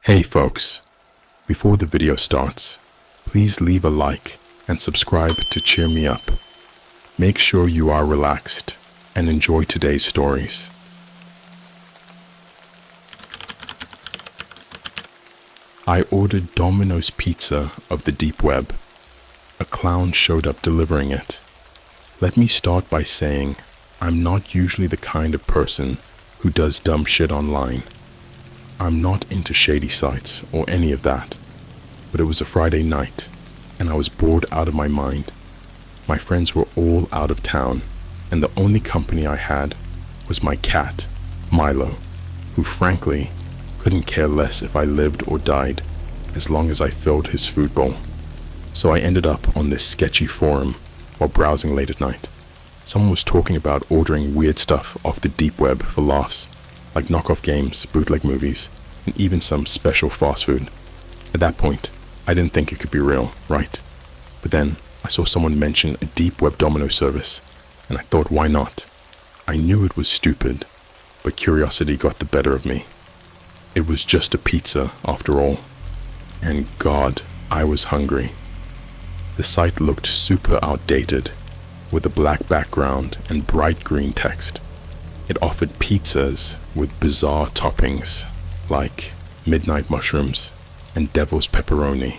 Hey folks, before the video starts, please leave a like and subscribe to cheer me up. Make sure you are relaxed and enjoy today's stories. I ordered Domino's pizza of the deep web. A clown showed up delivering it. Let me start by saying I'm not usually the kind of person who does dumb shit online. I'm not into shady sites or any of that, but it was a Friday night and I was bored out of my mind. My friends were all out of town and the only company I had was my cat, Milo, who frankly couldn't care less if I lived or died as long as I filled his food bowl. So I ended up on this sketchy forum while browsing late at night. Someone was talking about ordering weird stuff off the deep web for laughs, like knockoff games, bootleg movies, and even some special fast food. At that point, I didn't think it could be real, right? But then I saw someone mention a deep web Domino service, and I thought, why not? I knew it was stupid, but curiosity got the better of me. It was just a pizza, after all. And God, I was hungry. The site looked super outdated, with a black background and bright green text. It offered pizzas with bizarre toppings, like midnight mushrooms and devil's pepperoni.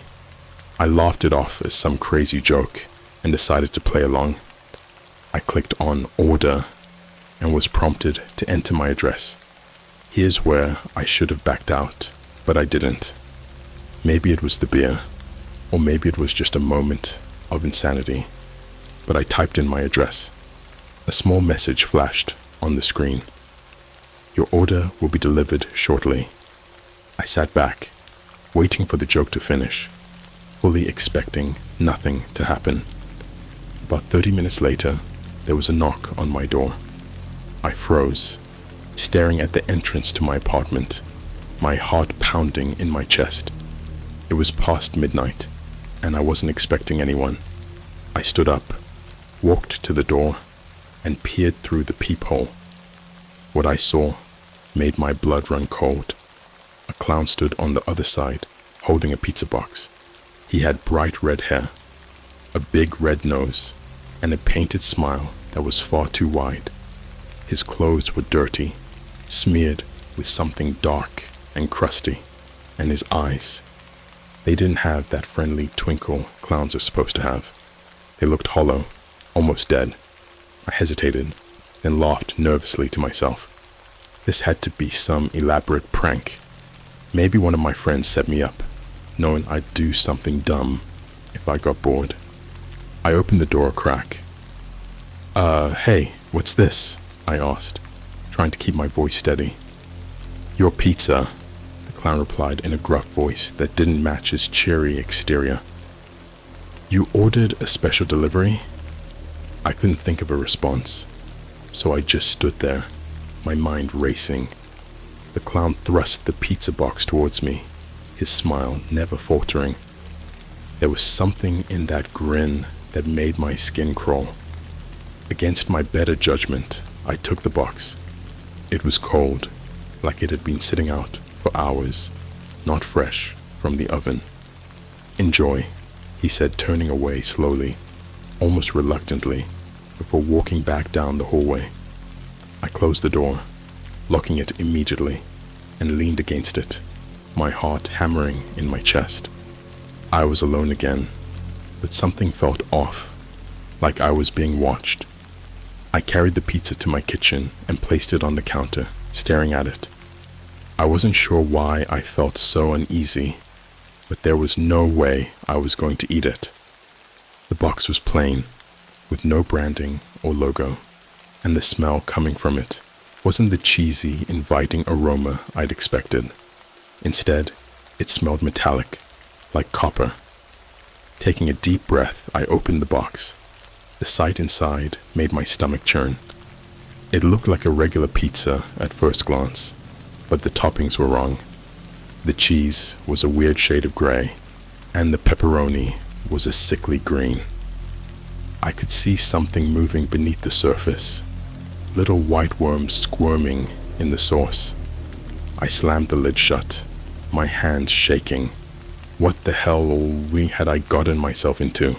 I laughed it off as some crazy joke and decided to play along. I clicked on order and was prompted to enter my address. Here's where I should have backed out, but I didn't. Maybe it was the beer, or maybe it was just a moment of insanity, but I typed in my address. A small message flashed on the screen. Your order will be delivered shortly. I sat back, waiting for the joke to finish, fully expecting nothing to happen. About 30 minutes later, there was a knock on my door. I froze, staring at the entrance to my apartment, my heart pounding in my chest. It was past midnight, and I wasn't expecting anyone. I stood up, walked to the door, and peered through the peephole. What I saw made my blood run cold. A clown stood on the other side, holding a pizza box. He had bright red hair, a big red nose, and a painted smile that was far too wide. His clothes were dirty, smeared with something dark and crusty, and his eyes, they didn't have that friendly twinkle clowns are supposed to have. They looked hollow, almost dead. I hesitated, then laughed nervously to myself. This had to be some elaborate prank. Maybe one of my friends set me up, knowing I'd do something dumb if I got bored. I opened the door a crack. Hey, what's this? I asked, trying to keep my voice steady. Your pizza, the clown replied in a gruff voice that didn't match his cheery exterior. You ordered a special delivery? I couldn't think of a response, so I just stood there, my mind racing. The clown thrust the pizza box towards me, his smile never faltering. There was something in that grin that made my skin crawl. Against my better judgment, I took the box. It was cold, like it had been sitting out for hours, not fresh from the oven. Enjoy, he said, turning away slowly, almost reluctantly, before walking back down the hallway. I closed the door, locking it immediately, and leaned against it, my heart hammering in my chest. I was alone again, but something felt off, like I was being watched. I carried the pizza to my kitchen and placed it on the counter, staring at it. I wasn't sure why I felt so uneasy, but there was no way I was going to eat it. The box was plain, with no branding or logo, and the smell coming from it wasn't the cheesy, inviting aroma I'd expected. Instead, it smelled metallic, like copper. Taking a deep breath, I opened the box. The sight inside made my stomach churn. It looked like a regular pizza at first glance, but the toppings were wrong. The cheese was a weird shade of gray, and the pepperoni was a sickly green. I could see something moving beneath the surface, little white worms squirming in the sauce. I slammed the lid shut, my hands shaking. What the hell had I gotten myself into?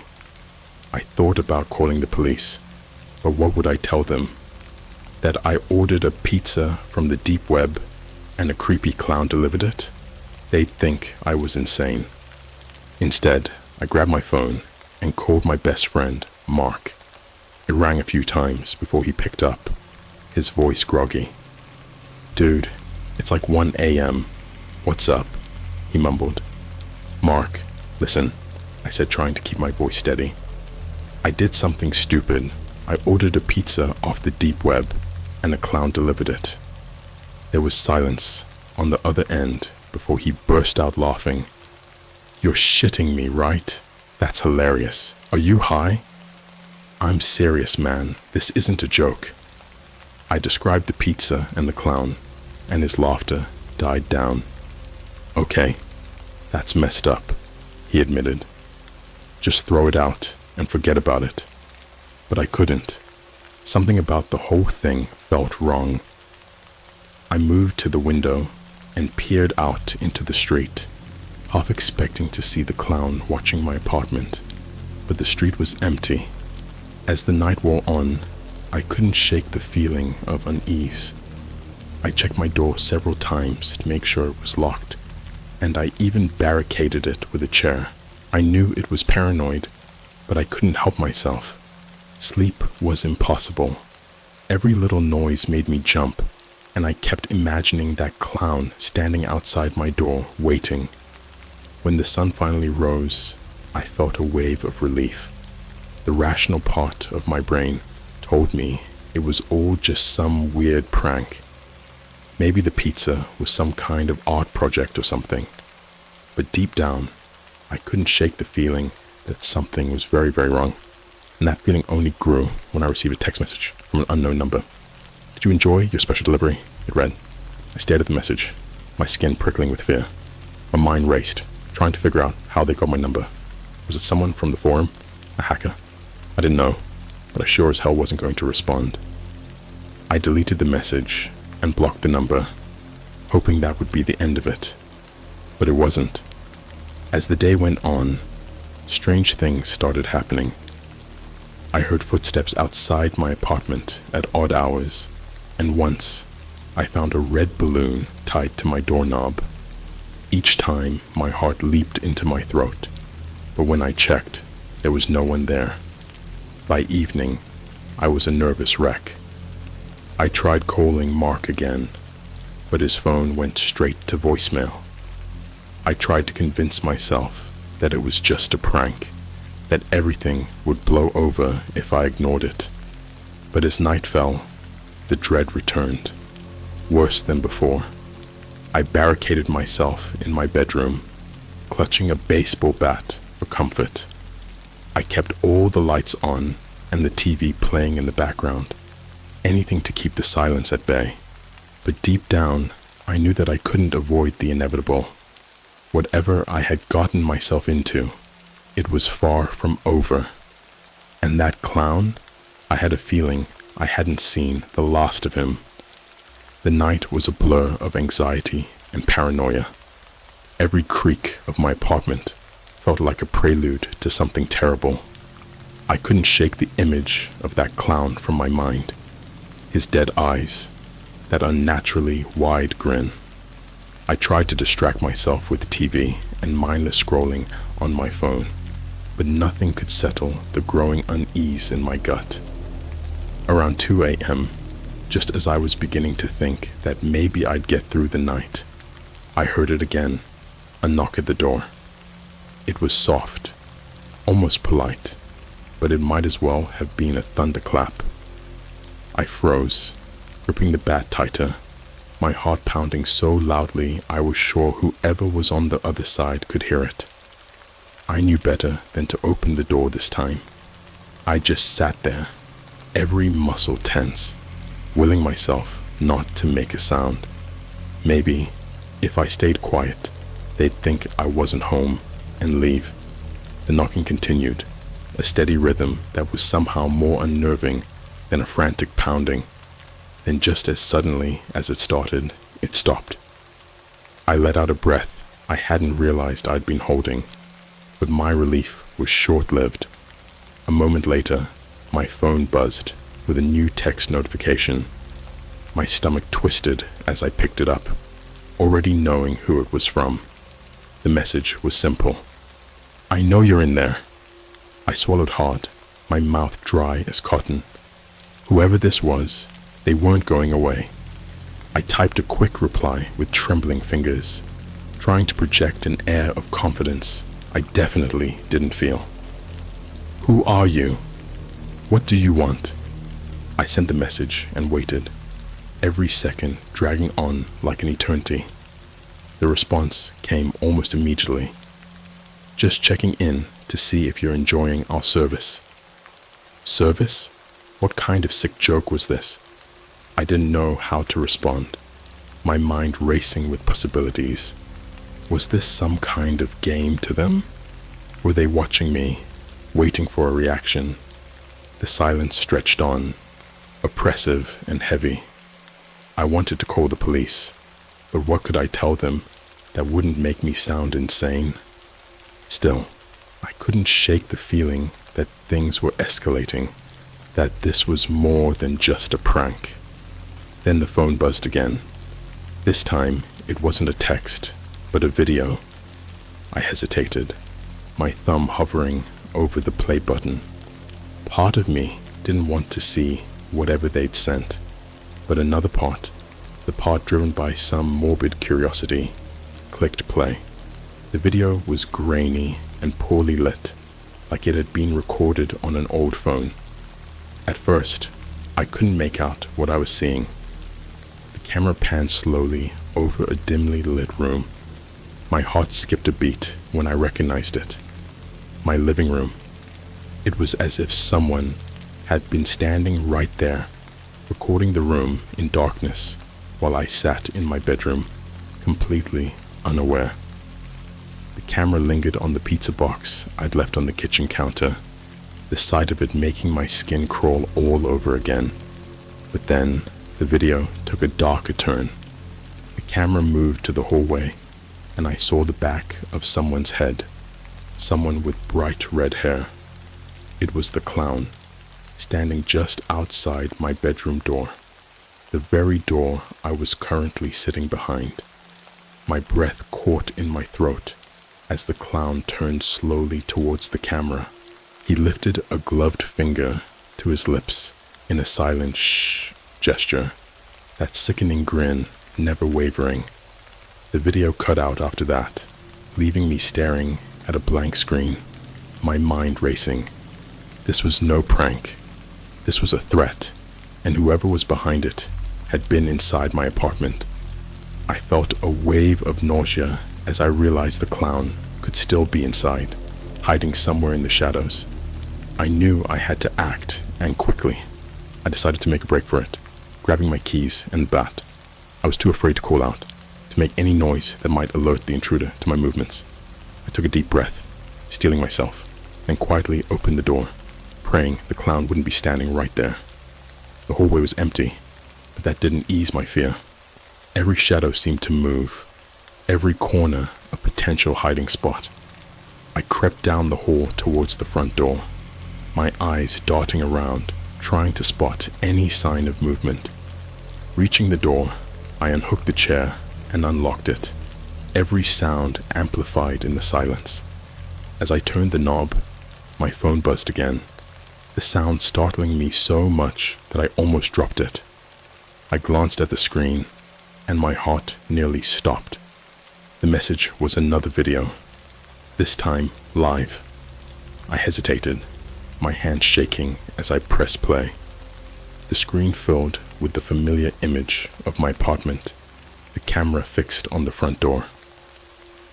I thought about calling the police, but what would I tell them? That I ordered a pizza from the deep web and a creepy clown delivered it? They'd think I was insane. Instead, I grabbed my phone and called my best friend, Mark. It rang a few times before he picked up, his voice groggy. "Dude, it's like 1 a.m. What's up?" he mumbled. "Mark, listen," I said, trying to keep my voice steady. "I did something stupid. I ordered a pizza off the deep web, and a clown delivered it." There was silence on the other end before he burst out laughing. "You're shitting me, right? That's hilarious. Are you high?" "I'm serious, man. This isn't a joke." I described the pizza and the clown, and his laughter died down. "Okay, that's messed up," he admitted. "Just throw it out and forget about it." But I couldn't. Something about the whole thing felt wrong. I moved to the window and peered out into the street, half expecting to see the clown watching my apartment, but the street was empty. As the night wore on, I couldn't shake the feeling of unease. I checked my door several times to make sure it was locked, and I even barricaded it with a chair. I knew it was paranoid, but I couldn't help myself. Sleep was impossible. Every little noise made me jump, and I kept imagining that clown standing outside my door, waiting. When the sun finally rose, I felt a wave of relief. The rational part of my brain told me it was all just some weird prank. Maybe the pizza was some kind of art project or something. But deep down, I couldn't shake the feeling that something was very, very wrong. And that feeling only grew when I received a text message from an unknown number. "Did you enjoy your special delivery?" it read. I stared at the message, my skin prickling with fear. My mind raced, trying to figure out how they got my number. Was it someone from the forum? A hacker? I didn't know, but I sure as hell wasn't going to respond. I deleted the message and blocked the number, hoping that would be the end of it. But it wasn't. As the day went on, strange things started happening. I heard footsteps outside my apartment at odd hours, and once I found a red balloon tied to my doorknob. Each time my heart leaped into my throat, but when I checked, there was no one there. By evening, I was a nervous wreck. I tried calling Mark again, but his phone went straight to voicemail. I tried to convince myself that it was just a prank, that everything would blow over if I ignored it. But as night fell, the dread returned, worse than before. I barricaded myself in my bedroom, clutching a baseball bat for comfort. I kept all the lights on and the TV playing in the background, anything to keep the silence at bay. But deep down, I knew that I couldn't avoid the inevitable. Whatever I had gotten myself into, it was far from over. And that clown, I had a feeling I hadn't seen the last of him. The night was a blur of anxiety and paranoia. Every creak of my apartment felt like a prelude to something terrible. I couldn't shake the image of that clown from my mind. His dead eyes, that unnaturally wide grin. I tried to distract myself with TV and mindless scrolling on my phone, but nothing could settle the growing unease in my gut. Around 2 a.m., just as I was beginning to think that maybe I'd get through the night, I heard it again, a knock at the door. It was soft, almost polite, but it might as well have been a thunderclap. I froze, gripping the bat tighter, my heart pounding so loudly I was sure whoever was on the other side could hear it. I knew better than to open the door this time. I just sat there, every muscle tense, willing myself not to make a sound. Maybe, if I stayed quiet, they'd think I wasn't home and leave. The knocking continued, a steady rhythm that was somehow more unnerving than a frantic pounding. Then just as suddenly as it started, it stopped. I let out a breath I hadn't realized I'd been holding, but my relief was short-lived. A moment later, my phone buzzed with a new text notification. My stomach twisted as I picked it up, already knowing who it was from. The message was simple. "I know you're in there." I swallowed hard, my mouth dry as cotton. Whoever this was, they weren't going away. I typed a quick reply with trembling fingers, trying to project an air of confidence I definitely didn't feel. "Who are you? What do you want?" I sent the message and waited, every second dragging on like an eternity. The response came almost immediately. "Just checking in to see if you're enjoying our service." Service? What kind of sick joke was this? I didn't know how to respond, my mind racing with possibilities. Was this some kind of game to them? Were they watching me, waiting for a reaction? The silence stretched on, oppressive and heavy. I wanted to call the police, but what could I tell them that wouldn't make me sound insane? Still, I couldn't shake the feeling that things were escalating, that this was more than just a prank. Then the phone buzzed again. This time, it wasn't a text, but a video. I hesitated, my thumb hovering over the play button. Part of me didn't want to see whatever they'd sent, but another part, the part driven by some morbid curiosity, clicked play. The video was grainy and poorly lit, like it had been recorded on an old phone. At first, I couldn't make out what I was seeing. The camera panned slowly over a dimly lit room. My heart skipped a beat when I recognized it. My living room. It was as if someone had been standing right there, recording the room in darkness while I sat in my bedroom, completely unaware. The camera lingered on the pizza box I'd left on the kitchen counter, the sight of it making my skin crawl all over again. But then, the video took a darker turn. The camera moved to the hallway, and I saw the back of someone's head, someone with bright red hair. It was the clown, standing just outside my bedroom door, the very door I was currently sitting behind. My breath caught in my throat as the clown turned slowly towards the camera. He lifted a gloved finger to his lips in a silent shh gesture, that sickening grin never wavering. The video cut out after that, leaving me staring at a blank screen, my mind racing. This was no prank. This was a threat, and whoever was behind it had been inside my apartment. I felt a wave of nausea as I realized the clown could still be inside, hiding somewhere in the shadows. I knew I had to act, and quickly. I decided to make a break for it, grabbing my keys and the bat. I was too afraid to call out, to make any noise that might alert the intruder to my movements. I took a deep breath, steeling myself, and quietly opened the door, praying the clown wouldn't be standing right there. The hallway was empty, but that didn't ease my fear. Every shadow seemed to move, every corner a potential hiding spot. I crept down the hall towards the front door, my eyes darting around, trying to spot any sign of movement. Reaching the door, I unhooked the chair and unlocked it, every sound amplified in the silence. As I turned the knob, my phone buzzed again, the sound startling me so much that I almost dropped it. I glanced at the screen, and my heart nearly stopped. The message was another video, this time live. I hesitated, my hand shaking as I pressed play. The screen filled with the familiar image of my apartment, the camera fixed on the front door.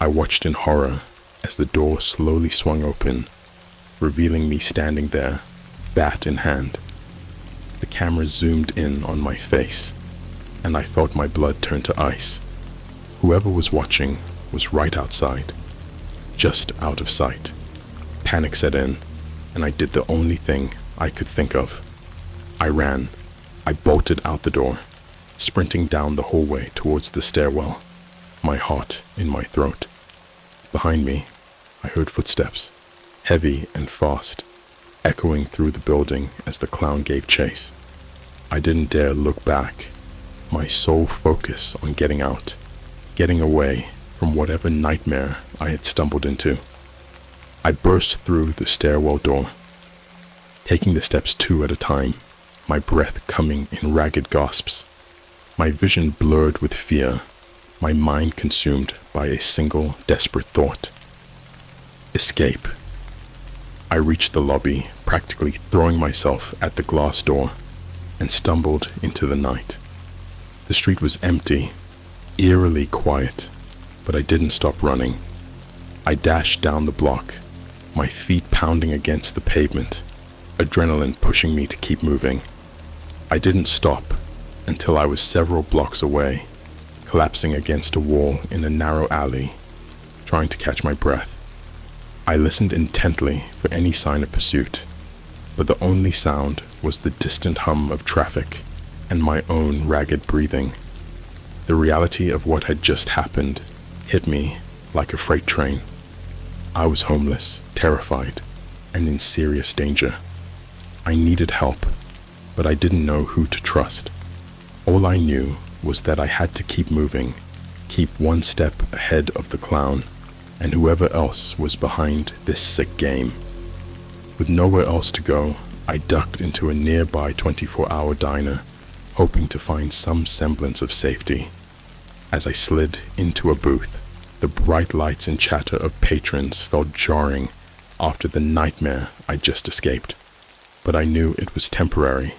I watched in horror as the door slowly swung open, revealing me standing there, bat in hand. The camera zoomed in on my face, and I felt my blood turn to ice. Whoever was watching was right outside, just out of sight. Panic set in, and I did the only thing I could think of. I ran. I bolted out the door, sprinting down the hallway towards the stairwell, my heart in my throat. Behind me, I heard footsteps, heavy and fast, echoing through the building as the clown gave chase. I didn't dare look back, my sole focus on getting out, getting away from whatever nightmare I had stumbled into. I burst through the stairwell door, taking the steps 2 at a time, my breath coming in ragged gasps, my vision blurred with fear, my mind consumed by a single desperate thought. Escape. I reached the lobby, practically throwing myself at the glass door, and stumbled into the night. The street was empty, eerily quiet, but I didn't stop running. I dashed down the block, my feet pounding against the pavement, adrenaline pushing me to keep moving. I didn't stop until I was several blocks away, collapsing against a wall in a narrow alley, trying to catch my breath. I listened intently for any sign of pursuit, but the only sound was the distant hum of traffic and my own ragged breathing. The reality of what had just happened hit me like a freight train. I was homeless, terrified, and in serious danger. I needed help, but I didn't know who to trust. All I knew was that I had to keep moving, keep one step ahead of the clown and whoever else was behind this sick game. With nowhere else to go, I ducked into a nearby 24-hour diner, hoping to find some semblance of safety. As I slid into a booth, the bright lights and chatter of patrons felt jarring after the nightmare I just escaped. But I knew it was temporary,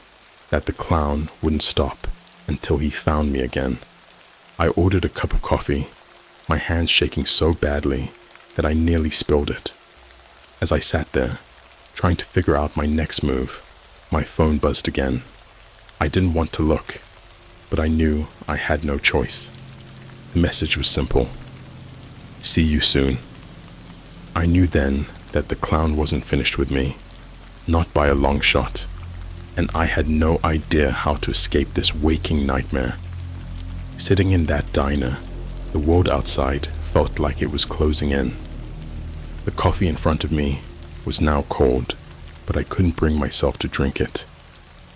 that the clown wouldn't stop until he found me again. I ordered a cup of coffee, my hands shaking so badly that I nearly spilled it. As I sat there, trying to figure out my next move, my phone buzzed again. I didn't want to look, but I knew I had no choice. The message was simple. See you soon. I knew then that the clown wasn't finished with me, not by a long shot, and I had no idea how to escape this waking nightmare. Sitting in that diner, the world outside felt like it was closing in. The coffee in front of me was now cold, but I couldn't bring myself to drink it.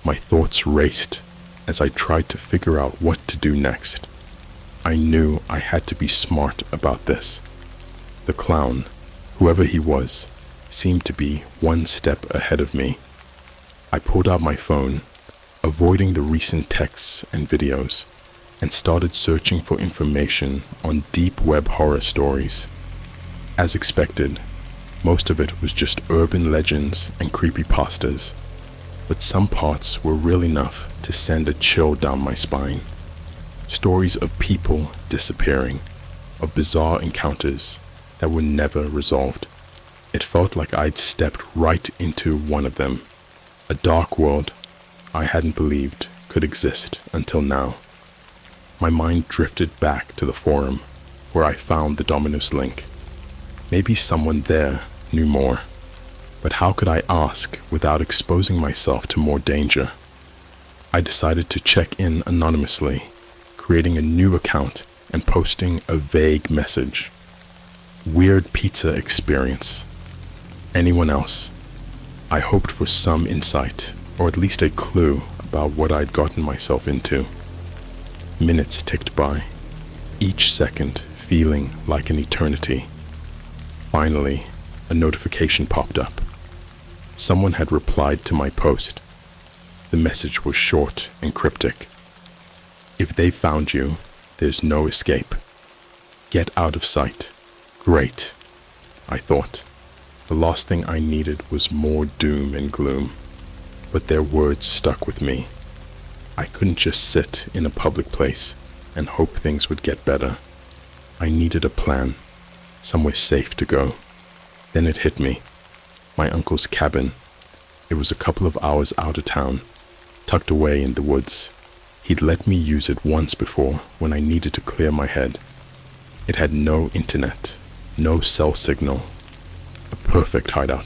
My thoughts raced as I tried to figure out what to do next. I knew I had to be smart about this. The clown, whoever he was, seemed to be one step ahead of me. I pulled out my phone, avoiding the recent texts and videos, and started searching for information on deep web horror stories. As expected, most of it was just urban legends and creepypastas, but some parts were real enough to send a chill down my spine. Stories of people disappearing, of bizarre encounters that were never resolved. It felt like I'd stepped right into one of them, a dark world I hadn't believed could exist until now. My mind drifted back to the forum where I found the Domino's link. Maybe someone there knew more, but how could I ask without exposing myself to more danger? I decided to check in anonymously, creating a new account and posting a vague message. Weird pizza experience. Anyone else? I hoped for some insight, or at least a clue about what I'd gotten myself into. Minutes ticked by, each second feeling like an eternity. Finally, a notification popped up. Someone had replied to my post. The message was short and cryptic. If they found you, there's no escape. Get out of sight. Great, I thought. The last thing I needed was more doom and gloom, but their words stuck with me. I couldn't just sit in a public place and hope things would get better. I needed a plan, somewhere safe to go. Then it hit me. My uncle's cabin. It was a couple of hours out of town, tucked away in the woods. He'd let me use it once before when I needed to clear my head. It had no internet, no cell signal. A perfect hideout.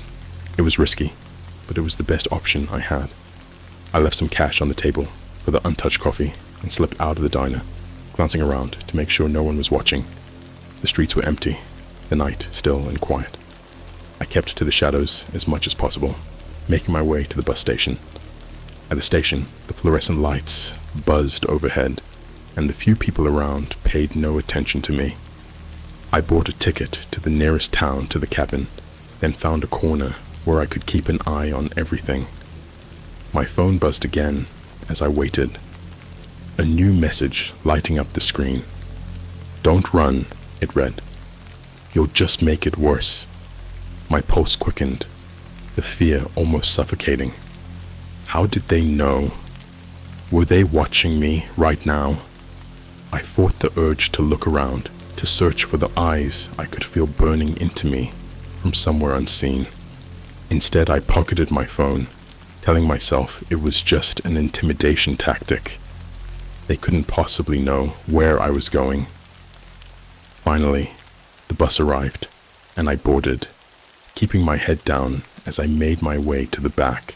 It was risky, but it was the best option I had. I left some cash on the table for the untouched coffee and slipped out of the diner, glancing around to make sure no one was watching. The streets were empty, the night still and quiet. I kept to the shadows as much as possible, making my way to the bus station. At the station, the fluorescent lights buzzed overhead, and the few people around paid no attention to me. I bought a ticket to the nearest town to the cabin, then found a corner where I could keep an eye on everything. My phone buzzed again as I waited. A new message lighting up the screen. "Don't run," it read. "You'll just make it worse." My pulse quickened, the fear almost suffocating. How did they know? Were they watching me right now? I fought the urge to look around, to search for the eyes I could feel burning into me from somewhere unseen. Instead, I pocketed my phone, telling myself it was just an intimidation tactic. They couldn't possibly know where I was going. Finally, the bus arrived, and I boarded, keeping my head down as I made my way to the back.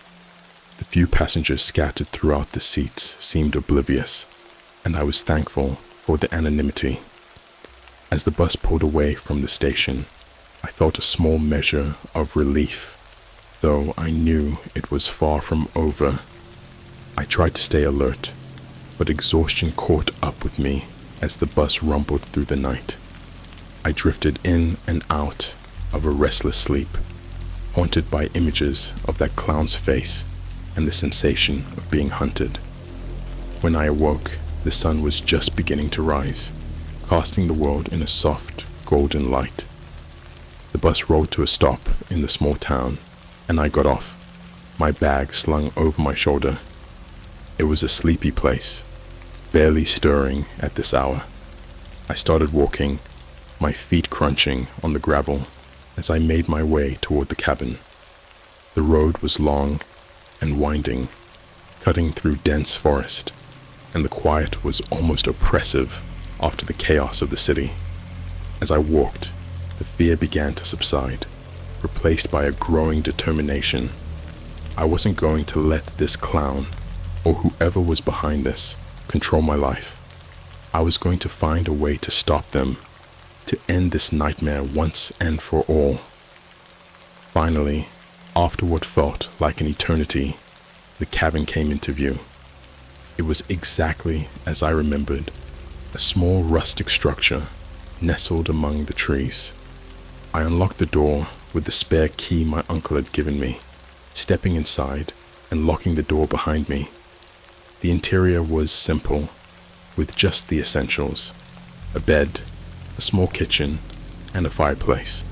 The few passengers scattered throughout the seats seemed oblivious, and I was thankful for the anonymity. As the bus pulled away from the station, I felt a small measure of relief, though I knew it was far from over. I tried to stay alert, but exhaustion caught up with me as the bus rumbled through the night. I drifted in and out of a restless sleep, haunted by images of that clown's face and the sensation of being hunted. When I awoke, the sun was just beginning to rise, casting the world in a soft, golden light. The bus rolled to a stop in the small town, and I got off, my bag slung over my shoulder. It was a sleepy place, barely stirring at this hour. I started walking, my feet crunching on the gravel as I made my way toward the cabin. The road was long and winding, cutting through dense forest, and the quiet was almost oppressive after the chaos of the city. As I walked, the fear began to subside, replaced by a growing determination. I wasn't going to let this clown, or whoever was behind this, control my life. I was going to find a way to stop them, to end this nightmare once and for all. Finally, after what felt like an eternity, the cabin came into view. It was exactly as I remembered, a small rustic structure nestled among the trees. I unlocked the door with the spare key my uncle had given me, stepping inside and locking the door behind me. The interior was simple, with just the essentials: a bed, a small kitchen, and a fireplace.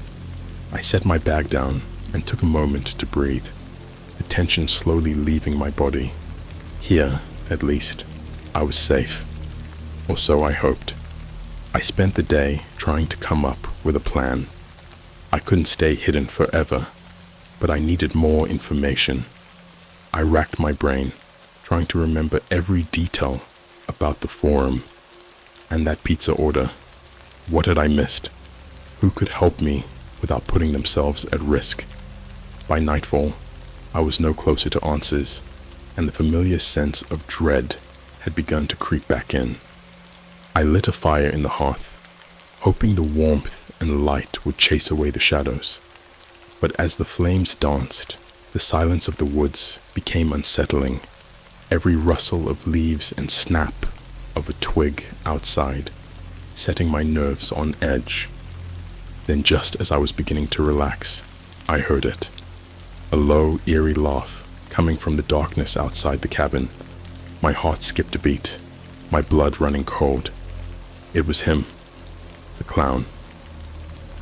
I set my bag down and took a moment to breathe, the tension slowly leaving my body. Here, at least, I was safe, or so I hoped. I spent the day trying to come up with a plan. I couldn't stay hidden forever, but I needed more information. I racked my brain, trying to remember every detail about the forum and that pizza order. What had I missed? Who could help me without putting themselves at risk? By nightfall, I was no closer to answers, and the familiar sense of dread had begun to creep back in. I lit a fire in the hearth, hoping the warmth and light would chase away the shadows. But as the flames danced, the silence of the woods became unsettling. Every rustle of leaves and snap of a twig outside, setting my nerves on edge. Then just as I was beginning to relax, I heard it. A low, eerie laugh coming from the darkness outside the cabin. My heart skipped a beat, my blood running cold. It was him, the clown.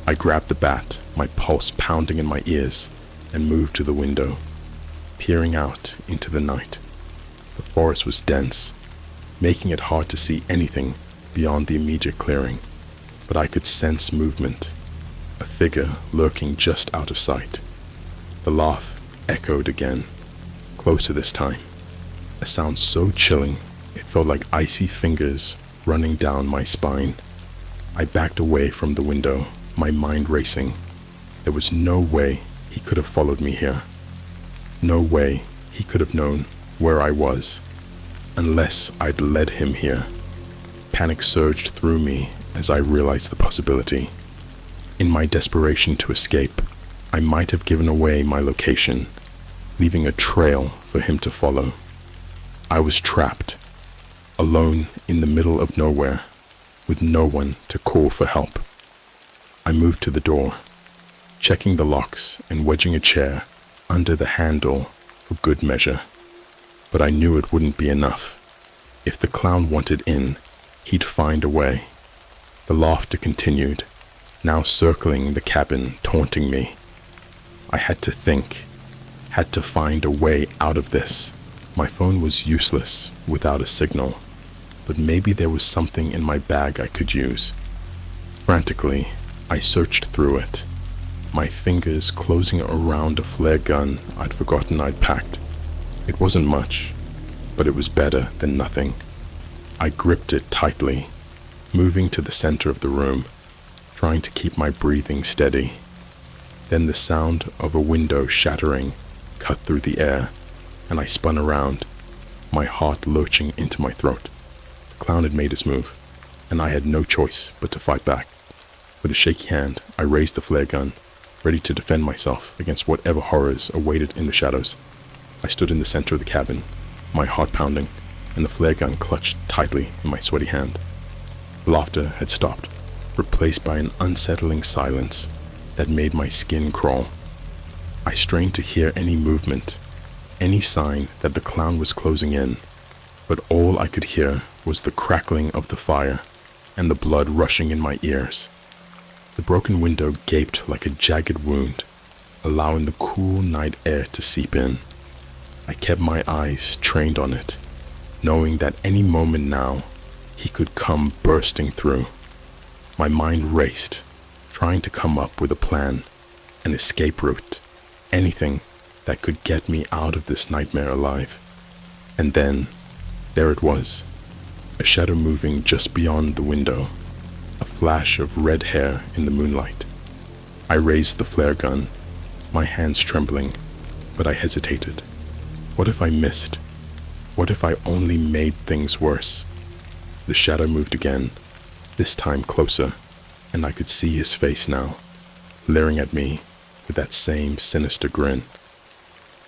I grabbed the bat, my pulse pounding in my ears, and moved to the window, peering out into the night. The forest was dense, making it hard to see anything beyond the immediate clearing, but I could sense movement, a figure lurking just out of sight. The laugh echoed again, closer this time, a sound so chilling it felt like icy fingers running down my spine. I backed away from the window, my mind racing. There was no way he could have followed me here. No way he could have known where I was, unless I'd led him here. Panic surged through me as I realized the possibility. In my desperation to escape, I might have given away my location, leaving a trail for him to follow. I was trapped, alone in the middle of nowhere, with no one to call for help. I moved to the door, checking the locks and wedging a chair under the handle for good measure. But I knew it wouldn't be enough. If the clown wanted in, he'd find a way. The laughter continued, now circling the cabin, taunting me. I had to think, had to find a way out of this. My phone was useless without a signal, but maybe there was something in my bag I could use. Frantically, I searched through it, my fingers closing around a flare gun I'd forgotten I'd packed. It wasn't much, but it was better than nothing. I gripped it tightly, moving to the center of the room, trying to keep my breathing steady. Then the sound of a window shattering cut through the air, and I spun around, my heart lurching into my throat. The clown had made his move, and I had no choice but to fight back. With a shaky hand, I raised the flare gun, ready to defend myself against whatever horrors awaited in the shadows. I stood in the center of the cabin, my heart pounding, and the flare gun clutched tightly in my sweaty hand. The laughter had stopped, replaced by an unsettling silence that made my skin crawl. I strained to hear any movement, any sign that the clown was closing in, but all I could hear was the crackling of the fire and the blood rushing in my ears. The broken window gaped like a jagged wound, allowing the cool night air to seep in. I kept my eyes trained on it, knowing that any moment now, he could come bursting through. My mind raced, trying to come up with a plan, an escape route, anything that could get me out of this nightmare alive. And then, there it was, a shadow moving just beyond the window, a flash of red hair in the moonlight. I raised the flare gun, my hands trembling, but I hesitated. What if I missed? What if I only made things worse? The shadow moved again, this time closer, and I could see his face now, leering at me with that same sinister grin.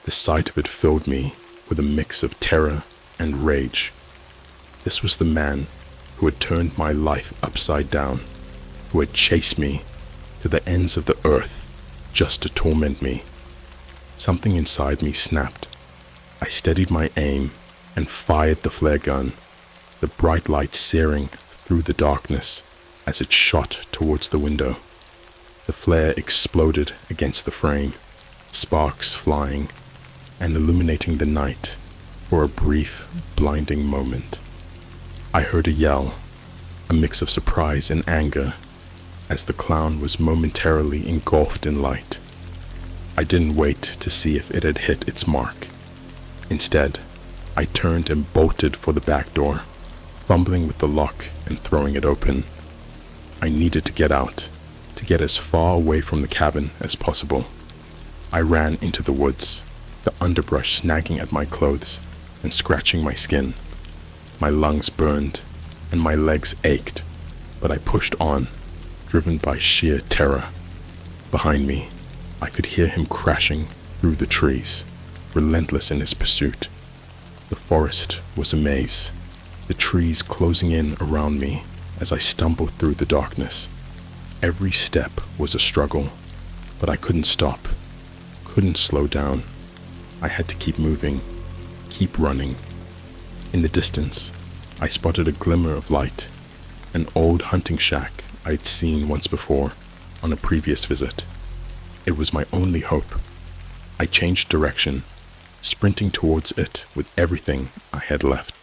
The sight of it filled me with a mix of terror and rage. This was the man who had turned my life upside down, who had chased me to the ends of the earth just to torment me. Something inside me snapped. I steadied my aim and fired the flare gun, the bright light searing through the darkness as it shot towards the window. The flare exploded against the frame, sparks flying and illuminating the night for a brief, blinding moment. I heard a yell, a mix of surprise and anger, as the clown was momentarily engulfed in light. I didn't wait to see if it had hit its mark. Instead, I turned and bolted for the back door, fumbling with the lock and throwing it open. I needed to get out, to get as far away from the cabin as possible. I ran into the woods, the underbrush snagging at my clothes and scratching my skin. My lungs burned and my legs ached, but I pushed on, driven by sheer terror. Behind me, I could hear him crashing through the trees, relentless in his pursuit. The forest was a maze, the trees closing in around me as I stumbled through the darkness. Every step was a struggle, but I couldn't stop, couldn't slow down. I had to keep moving, keep running. In the distance, I spotted a glimmer of light, an old hunting shack I'd seen once before on a previous visit. It was my only hope. I changed direction, sprinting towards it with everything I had left.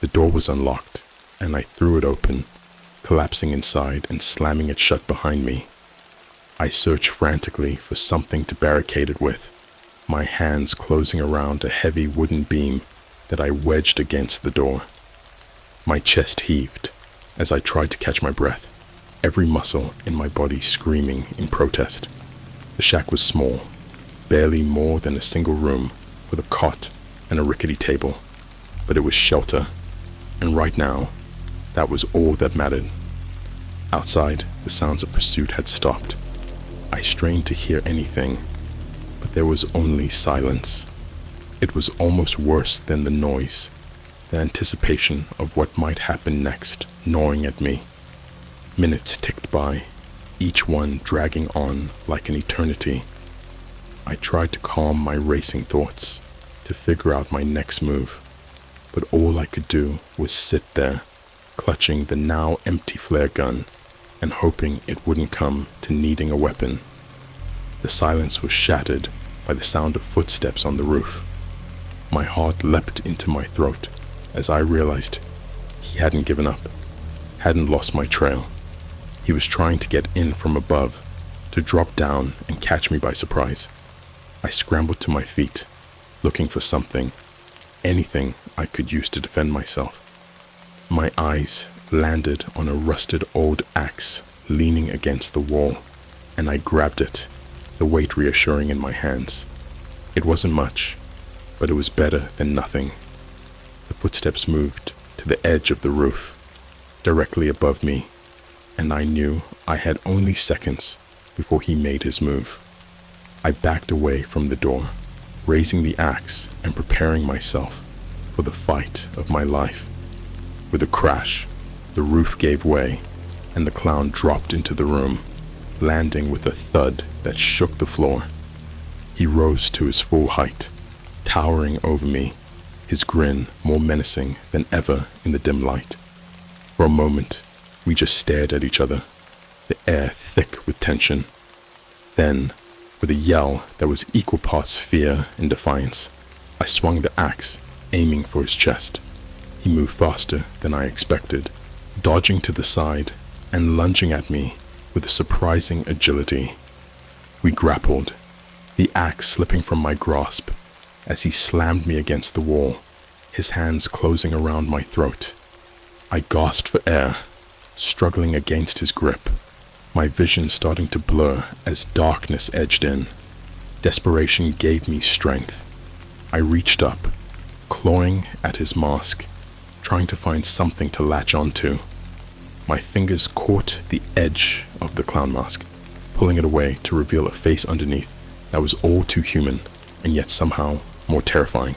The door was unlocked, and I threw it open, collapsing inside and slamming it shut behind me. I searched frantically for something to barricade it with, my hands closing around a heavy wooden beam that I wedged against the door. My chest heaved as I tried to catch my breath, every muscle in my body screaming in protest. The shack was small, barely more than a single room with a cot and a rickety table, but it was shelter, and right now, that was all that mattered. Outside, the sounds of pursuit had stopped. I strained to hear anything, but there was only silence. It was almost worse than the noise, the anticipation of what might happen next, gnawing at me. Minutes ticked by, each one dragging on like an eternity. I tried to calm my racing thoughts, to figure out my next move, but all I could do was sit there, clutching the now empty flare gun and hoping it wouldn't come to needing a weapon. The silence was shattered by the sound of footsteps on the roof. My heart leapt into my throat as I realized he hadn't given up, hadn't lost my trail. He was trying to get in from above, to drop down and catch me by surprise. I scrambled to my feet, looking for something, anything I could use to defend myself. My eyes landed on a rusted old axe leaning against the wall, and I grabbed it, the weight reassuring in my hands. It wasn't much, but it was better than nothing. The footsteps moved to the edge of the roof, directly above me, and I knew I had only seconds before he made his move. I backed away from the door, raising the axe and preparing myself for the fight of my life. With a crash, the roof gave way, and the clown dropped into the room, landing with a thud that shook the floor. He rose to his full height, towering over me, his grin more menacing than ever in the dim light. For a moment, we just stared at each other, the air thick with tension. Then, with a yell that was equal parts fear and defiance, I swung the axe, aiming for his chest. He moved faster than I expected, dodging to the side and lunging at me with a surprising agility. We grappled, the axe slipping from my grasp as he slammed me against the wall, his hands closing around my throat. I gasped for air, struggling against his grip, my vision starting to blur as darkness edged in. Desperation gave me strength. I reached up, clawing at his mask, trying to find something to latch onto. My fingers caught the edge of the clown mask, pulling it away to reveal a face underneath that was all too human and yet somehow more terrifying.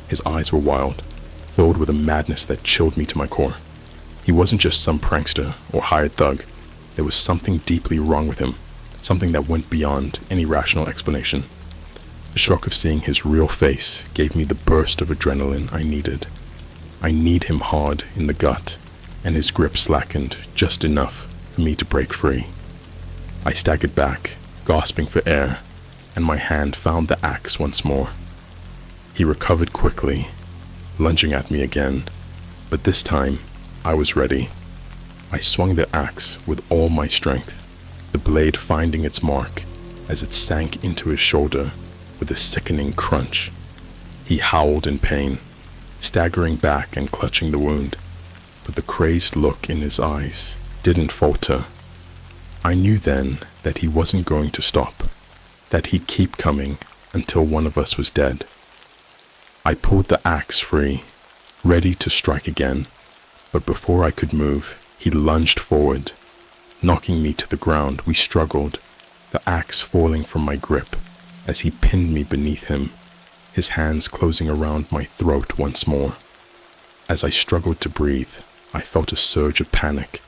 His eyes were wild, filled with a madness that chilled me to my core. He wasn't just some prankster or hired thug. There was something deeply wrong with him, something that went beyond any rational explanation. The shock of seeing his real face gave me the burst of adrenaline I needed. I kneed him hard in the gut, and his grip slackened just enough for me to break free. I staggered back, gasping for air, and my hand found the axe once more. He recovered quickly, lunging at me again, but this time I was ready. I swung the axe with all my strength, the blade finding its mark as it sank into his shoulder with a sickening crunch. He howled in pain, staggering back and clutching the wound, but the crazed look in his eyes didn't falter. I knew then that he wasn't going to stop, that he'd keep coming until one of us was dead. I pulled the axe free, ready to strike again, but before I could move, he lunged forward. Knocking me to the ground, we struggled, the axe falling from my grip as he pinned me beneath him, his hands closing around my throat once more. As I struggled to breathe, I felt a surge of panic,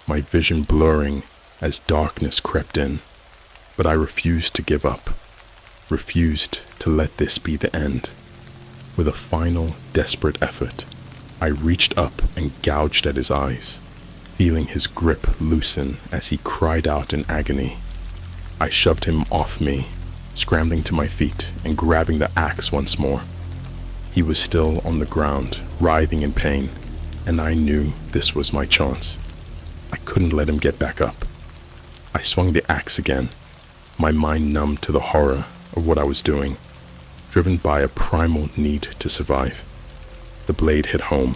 my vision blurring as darkness crept in. But I refused to give up, refused to let this be the end. With a final, desperate effort, I reached up and gouged at his eyes, feeling his grip loosen as he cried out in agony. I shoved him off me, scrambling to my feet and grabbing the axe once more. He was still on the ground, writhing in pain, and I knew this was my chance. I couldn't let him get back up. I swung the axe again, my mind numb to the horror of what I was doing, driven by a primal need to survive. The blade hit home,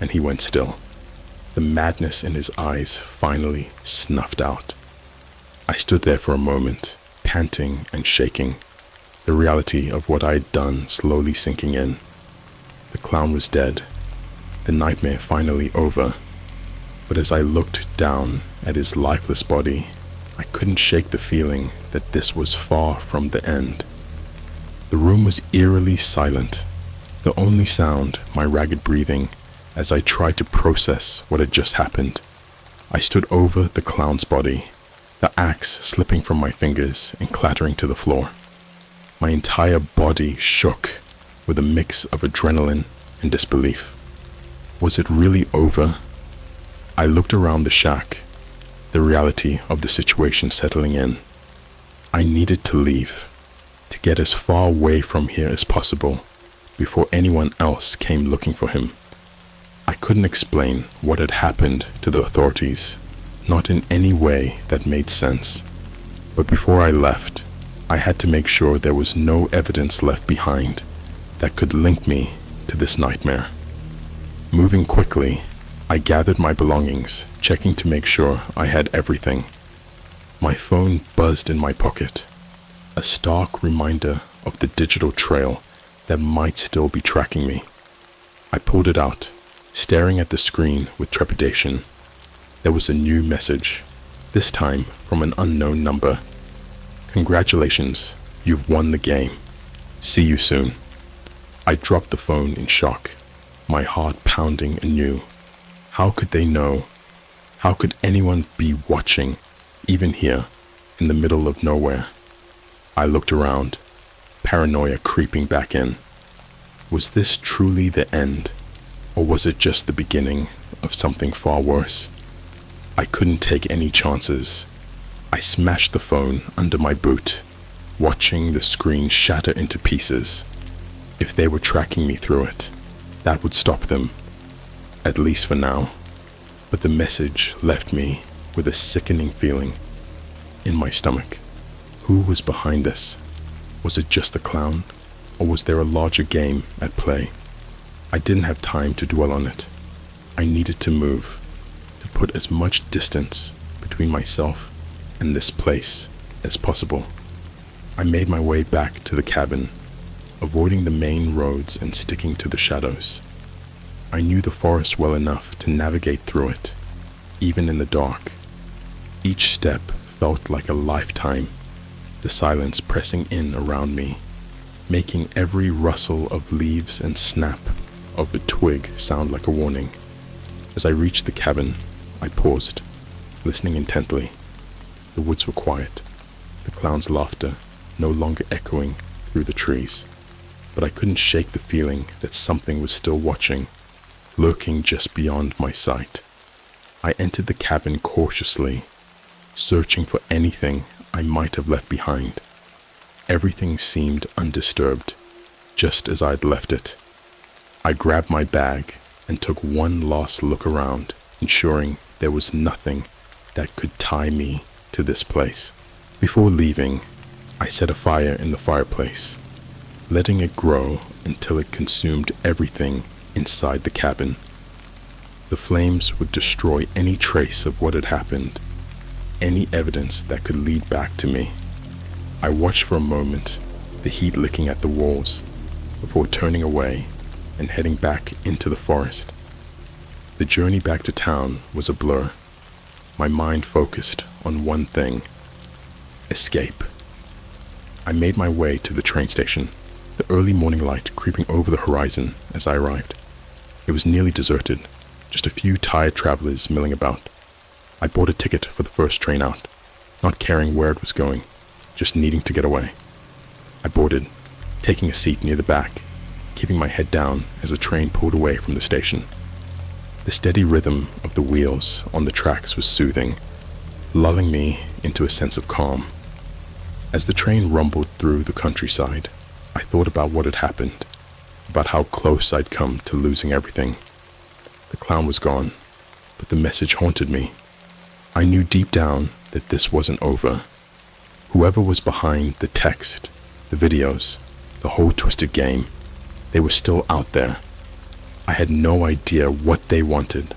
and he went still. The madness in his eyes finally snuffed out. I stood there for a moment, panting and shaking, the reality of what I had done slowly sinking in. The clown was dead, the nightmare finally over, but as I looked down at his lifeless body, I couldn't shake the feeling that this was far from the end. The room was eerily silent, the only sound my ragged breathing as I tried to process what had just happened. I stood over the clown's body, the axe slipping from my fingers and clattering to the floor. My entire body shook with a mix of adrenaline and disbelief. Was it really over? I looked around the shack, the reality of the situation settling in. I needed to leave, to get as far away from here as possible before anyone else came looking for him. I couldn't explain what had happened to the authorities, not in any way that made sense. But before I left, I had to make sure there was no evidence left behind that could link me to this nightmare. Moving quickly, I gathered my belongings, checking to make sure I had everything. My phone buzzed in my pocket, a stark reminder of the digital trail that might still be tracking me. I pulled it out, staring at the screen with trepidation. There was a new message, this time from an unknown number. "Congratulations, you've won the game. See you soon." I dropped the phone in shock, my heart pounding anew. How could they know? How could anyone be watching, even here, in the middle of nowhere? I looked around, paranoia creeping back in. Was this truly the end, or was it just the beginning of something far worse? I couldn't take any chances. I smashed the phone under my boot, watching the screen shatter into pieces. If they were tracking me through it, that would stop them, at least for now. But the message left me with a sickening feeling in my stomach. Who was behind this? Was it just the clown, or was there a larger game at play? I didn't have time to dwell on it. I needed to move, to put as much distance between myself and this place as possible. I made my way back to the cabin, avoiding the main roads and sticking to the shadows. I knew the forest well enough to navigate through it, even in the dark. Each step felt like a lifetime, the silence pressing in around me, making every rustle of leaves and snap of a twig sound like a warning. As I reached the cabin, I paused, listening intently. The woods were quiet, the clown's laughter no longer echoing through the trees. But I couldn't shake the feeling that something was still watching, lurking just beyond my sight. I entered the cabin cautiously, searching for anything I might have left behind. Everything seemed undisturbed, just as I'd left it. I grabbed my bag and took one last look around, ensuring there was nothing that could tie me to this place. Before leaving, I set a fire in the fireplace, letting it grow until it consumed everything inside the cabin. The flames would destroy any trace of what had happened, any evidence that could lead back to me. I watched for a moment, the heat licking at the walls, before turning away and heading back into the forest. The journey back to town was a blur, my mind focused on one thing: escape. I made my way to the train station, the early morning light creeping over the horizon as I arrived. It was nearly deserted, just a few tired travelers milling about. I bought a ticket for the first train out, not caring where it was going, just needing to get away. I boarded, taking a seat near the back, keeping my head down as the train pulled away from the station. The steady rhythm of the wheels on the tracks was soothing, lulling me into a sense of calm. As the train rumbled through the countryside, I thought about what had happened, about how close I'd come to losing everything. The clown was gone, but the message haunted me. I knew deep down that this wasn't over. Whoever was behind the text, the videos, the whole twisted game, they were still out there. I had no idea what they wanted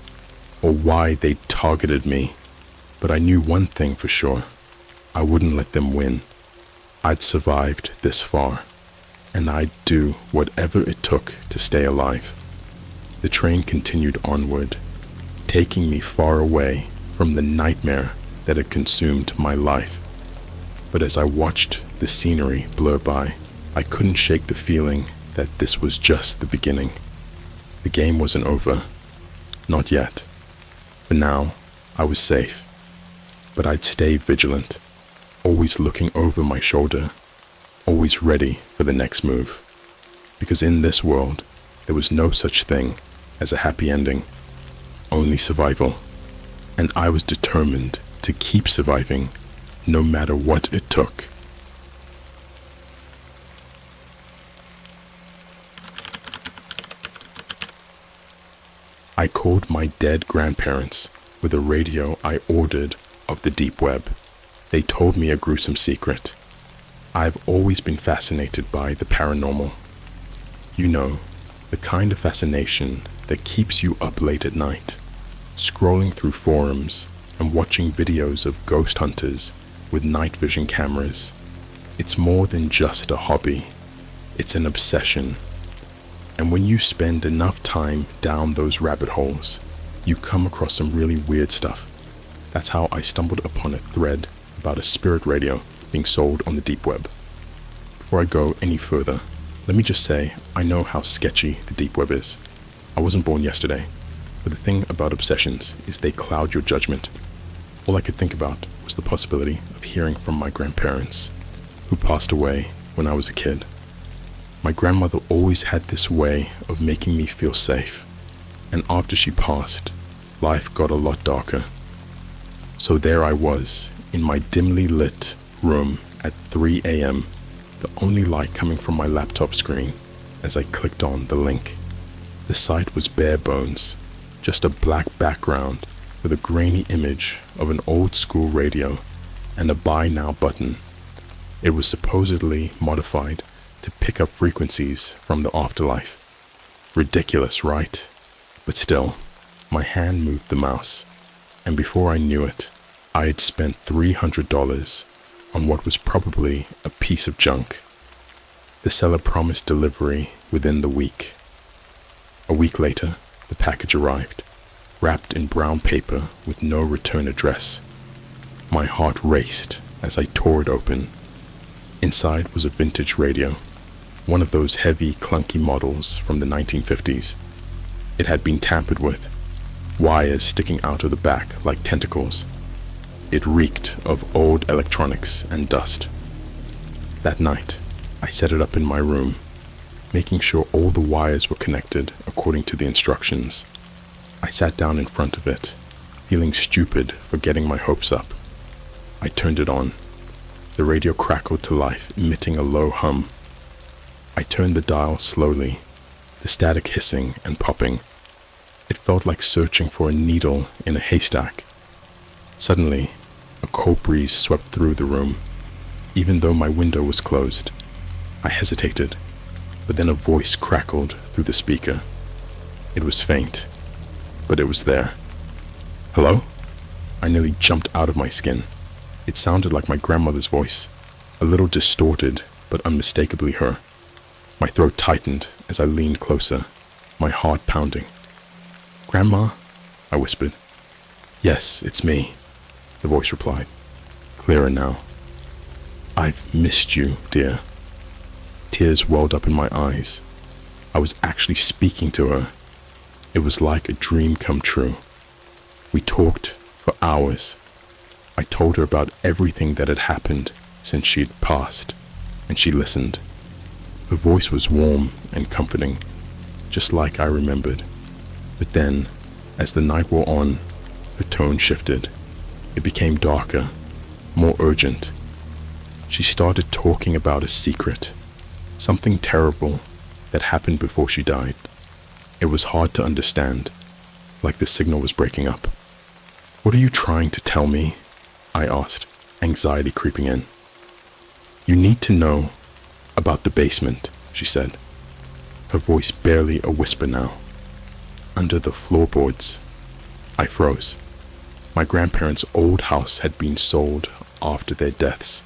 or why they targeted me, but I knew one thing for sure: I wouldn't let them win. I'd survived this far, and I'd do whatever it took to stay alive. The train continued onward, taking me far away from the nightmare that had consumed my life. But as I watched the scenery blur by, I couldn't shake the feeling that this was just the beginning. The game wasn't over. Not yet. For now, I was safe. But I'd stay vigilant, always looking over my shoulder, always ready for the next move. Because in this world, there was no such thing as a happy ending, only survival. And I was determined to keep surviving, no matter what it took. I called my dead grandparents with a radio I ordered of the deep web. They told me a gruesome secret. I've always been fascinated by the paranormal. You know, the kind of fascination that keeps you up late at night, scrolling through forums and watching videos of ghost hunters with night vision cameras. It's more than just a hobby. It's an obsession. And when you spend enough time down those rabbit holes, you come across some really weird stuff. That's how I stumbled upon a thread about a spirit radio being sold on the deep web. Before I go any further, let me just say I know how sketchy the deep web is. I wasn't born yesterday, but the thing about obsessions is they cloud your judgment. All I could think about was the possibility of hearing from my grandparents, who passed away when I was a kid. My grandmother always had this way of making me feel safe, and after she passed, life got a lot darker. So there I was, in my dimly lit room at 3 a.m., the only light coming from my laptop screen as I clicked on the link. The site was bare bones, just a black background with a grainy image of an old school radio and a buy now button. It was supposedly modified to pick up frequencies from the afterlife. Ridiculous, right? But still, my hand moved the mouse, and before I knew it, I had spent $300 on what was probably a piece of junk. The seller promised delivery within the week. A week later, the package arrived, wrapped in brown paper with no return address. My heart raced as I tore it open. Inside was a vintage radio, one of those heavy, clunky models from the 1950s. It had been tampered with, wires sticking out of the back like tentacles. It reeked of old electronics and dust. That night, I set it up in my room, making sure all the wires were connected according to the instructions. I sat down in front of it, feeling stupid for getting my hopes up. I turned it on. The radio crackled to life, emitting a low hum. I turned the dial slowly, the static hissing and popping. It felt like searching for a needle in a haystack. Suddenly, a cold breeze swept through the room, even though my window was closed. I hesitated, but then a voice crackled through the speaker. It was faint, but it was there. Hello? I nearly jumped out of my skin. It sounded like my grandmother's voice, a little distorted, but unmistakably her. My throat tightened as I leaned closer, my heart pounding. "Grandma?" I whispered. "Yes, it's me," the voice replied, clearer now. "I've missed you, dear." Tears welled up in my eyes. I was actually speaking to her. It was like a dream come true. We talked for hours. I told her about everything that had happened since she had passed, and she listened. Her voice was warm and comforting, just like I remembered. But then, as the night wore on, her tone shifted. It became darker, more urgent. She started talking about a secret, something terrible that happened before she died. It was hard to understand, like the signal was breaking up. "What are you trying to tell me?" I asked, anxiety creeping in. "You need to know about the basement," she said, her voice barely a whisper now. "Under the floorboards." I froze. My grandparents' old house had been sold after their deaths,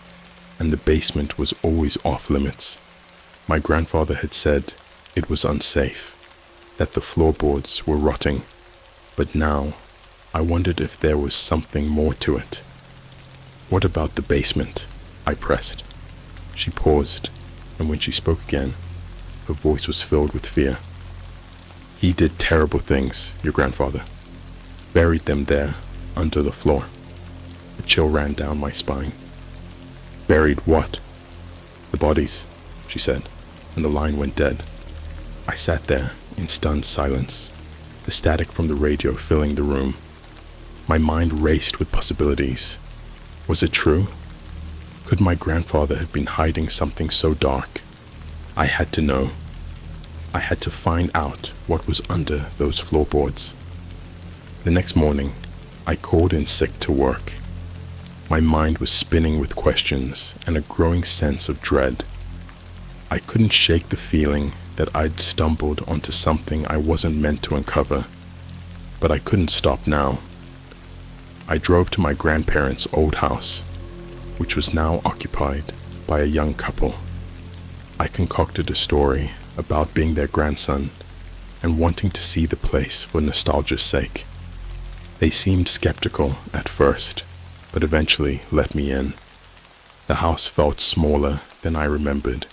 and the basement was always off limits. My grandfather had said it was unsafe, that the floorboards were rotting, but now I wondered if there was something more to it. "What about the basement?" I pressed. She paused, and when she spoke again, her voice was filled with fear. "He did terrible things, your grandfather. Buried them there, under the floor." A chill ran down my spine. "Buried what?" "The bodies," she said, and the line went dead. I sat there in stunned silence, the static from the radio filling the room. My mind raced with possibilities. Was it true? Could my grandfather have been hiding something so dark? I had to know. I had to find out what was under those floorboards. The next morning, I called in sick to work. My mind was spinning with questions and a growing sense of dread. I couldn't shake the feeling that I'd stumbled onto something I wasn't meant to uncover, but I couldn't stop now. I drove to my grandparents' old house, which was now occupied by a young couple. I concocted a story about being their grandson and wanting to see the place for nostalgia's sake. They seemed skeptical at first, but eventually let me in. The house felt smaller than I remembered,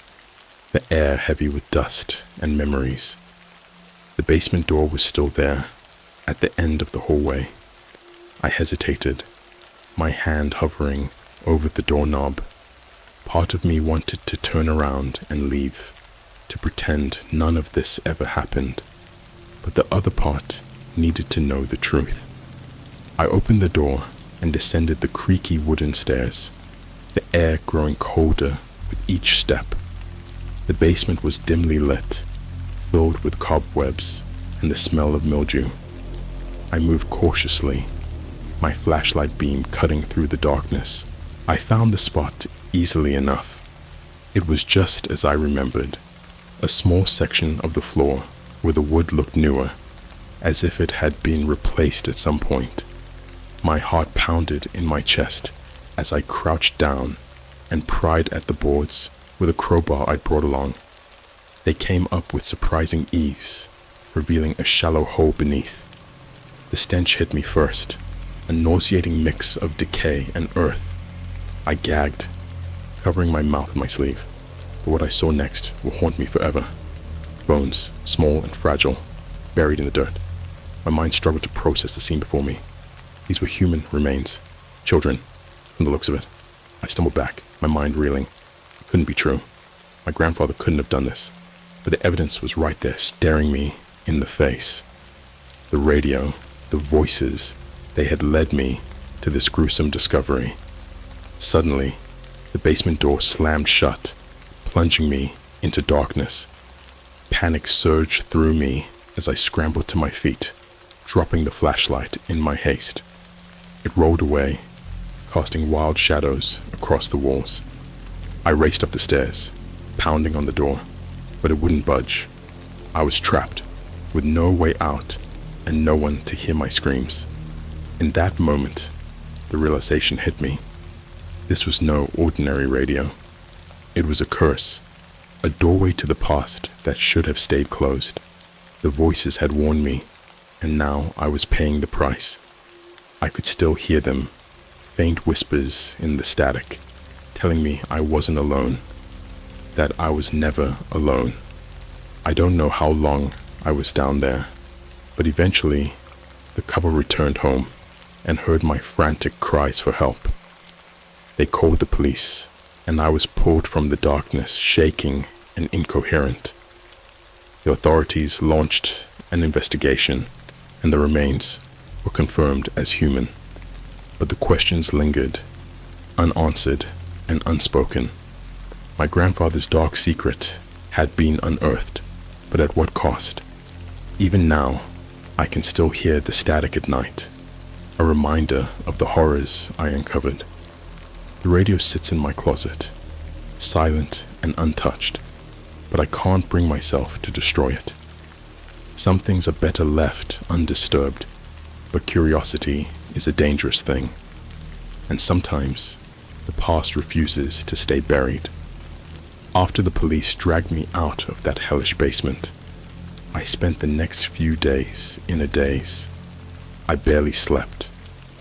the air heavy with dust and memories. The basement door was still there, at the end of the hallway. I hesitated, my hand hovering over the doorknob. Part of me wanted to turn around and leave, to pretend none of this ever happened, but the other part needed to know the truth. I opened the door and descended the creaky wooden stairs, the air growing colder with each step. The basement was dimly lit, filled with cobwebs and the smell of mildew. I moved cautiously, my flashlight beam cutting through the darkness. I found the spot easily enough. It was just as I remembered, a small section of the floor where the wood looked newer, as if it had been replaced at some point. My heart pounded in my chest as I crouched down and pried at the boards with a crowbar I'd brought along. They came up with surprising ease, revealing a shallow hole beneath. The stench hit me first, a nauseating mix of decay and earth. I gagged, covering my mouth with my sleeve, but what I saw next will haunt me forever. Bones, small and fragile, buried in the dirt. My mind struggled to process the scene before me. These were human remains, children, from the looks of it. I stumbled back, my mind reeling. It couldn't be true. My grandfather couldn't have done this, but the evidence was right there, staring me in the face. The radio, the voices, they had led me to this gruesome discovery. Suddenly, the basement door slammed shut, plunging me into darkness. Panic surged through me as I scrambled to my feet, dropping the flashlight in my haste. It rolled away, casting wild shadows across the walls. I raced up the stairs, pounding on the door, but it wouldn't budge. I was trapped, with no way out and no one to hear my screams. In that moment, the realization hit me. This was no ordinary radio. It was a curse, a doorway to the past that should have stayed closed. The voices had warned me, and now I was paying the price. I could still hear them, faint whispers in the static, telling me I wasn't alone, that I was never alone. I don't know how long I was down there, but eventually the couple returned home and heard my frantic cries for help. They called the police, and I was pulled from the darkness, shaking and incoherent. The authorities launched an investigation, and the remains were confirmed as human. But the questions lingered, unanswered and unspoken. My grandfather's dark secret had been unearthed, but at what cost? Even now, I can still hear the static at night, a reminder of the horrors I uncovered. The radio sits in my closet, silent and untouched, but I can't bring myself to destroy it. Some things are better left undisturbed, but curiosity is a dangerous thing, and sometimes the past refuses to stay buried. After the police dragged me out of that hellish basement, I spent the next few days in a daze. I barely slept,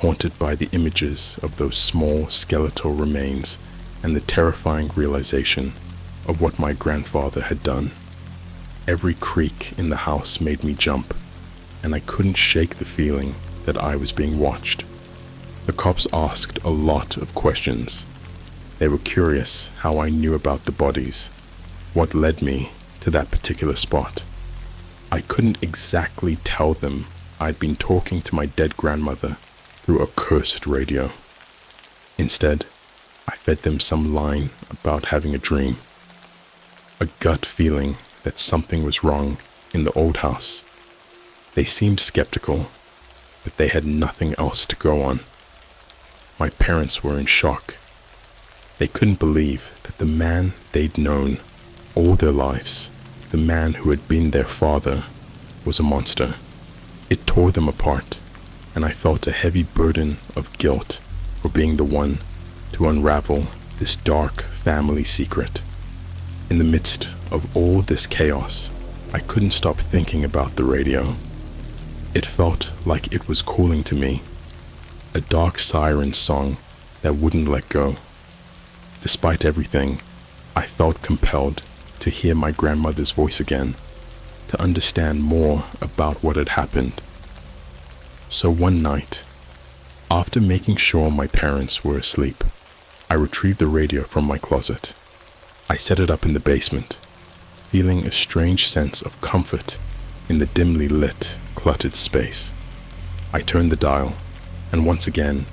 haunted by the images of those small skeletal remains and the terrifying realization of what my grandfather had done. Every creak in the house made me jump, and I couldn't shake the feeling that I was being watched. The cops asked a lot of questions. They were curious how I knew about the bodies, what led me to that particular spot. I couldn't exactly tell them I'd been talking to my dead grandmother through a cursed radio. Instead, I fed them some line about having a dream, a gut feeling that something was wrong in the old house. They seemed skeptical, but they had nothing else to go on. My parents were in shock. They couldn't believe that the man they'd known all their lives, the man who had been their father, was a monster. It tore them apart, and I felt a heavy burden of guilt for being the one to unravel this dark family secret. In the midst of all this chaos, I couldn't stop thinking about the radio. It felt like it was calling to me, a dark siren song that wouldn't let go. Despite everything, I felt compelled to hear my grandmother's voice again, to understand more about what had happened. So one night, after making sure my parents were asleep, I retrieved the radio from my closet. I set it up in the basement, feeling a strange sense of comfort in the dimly lit, cluttered space. I turned the dial, and once again,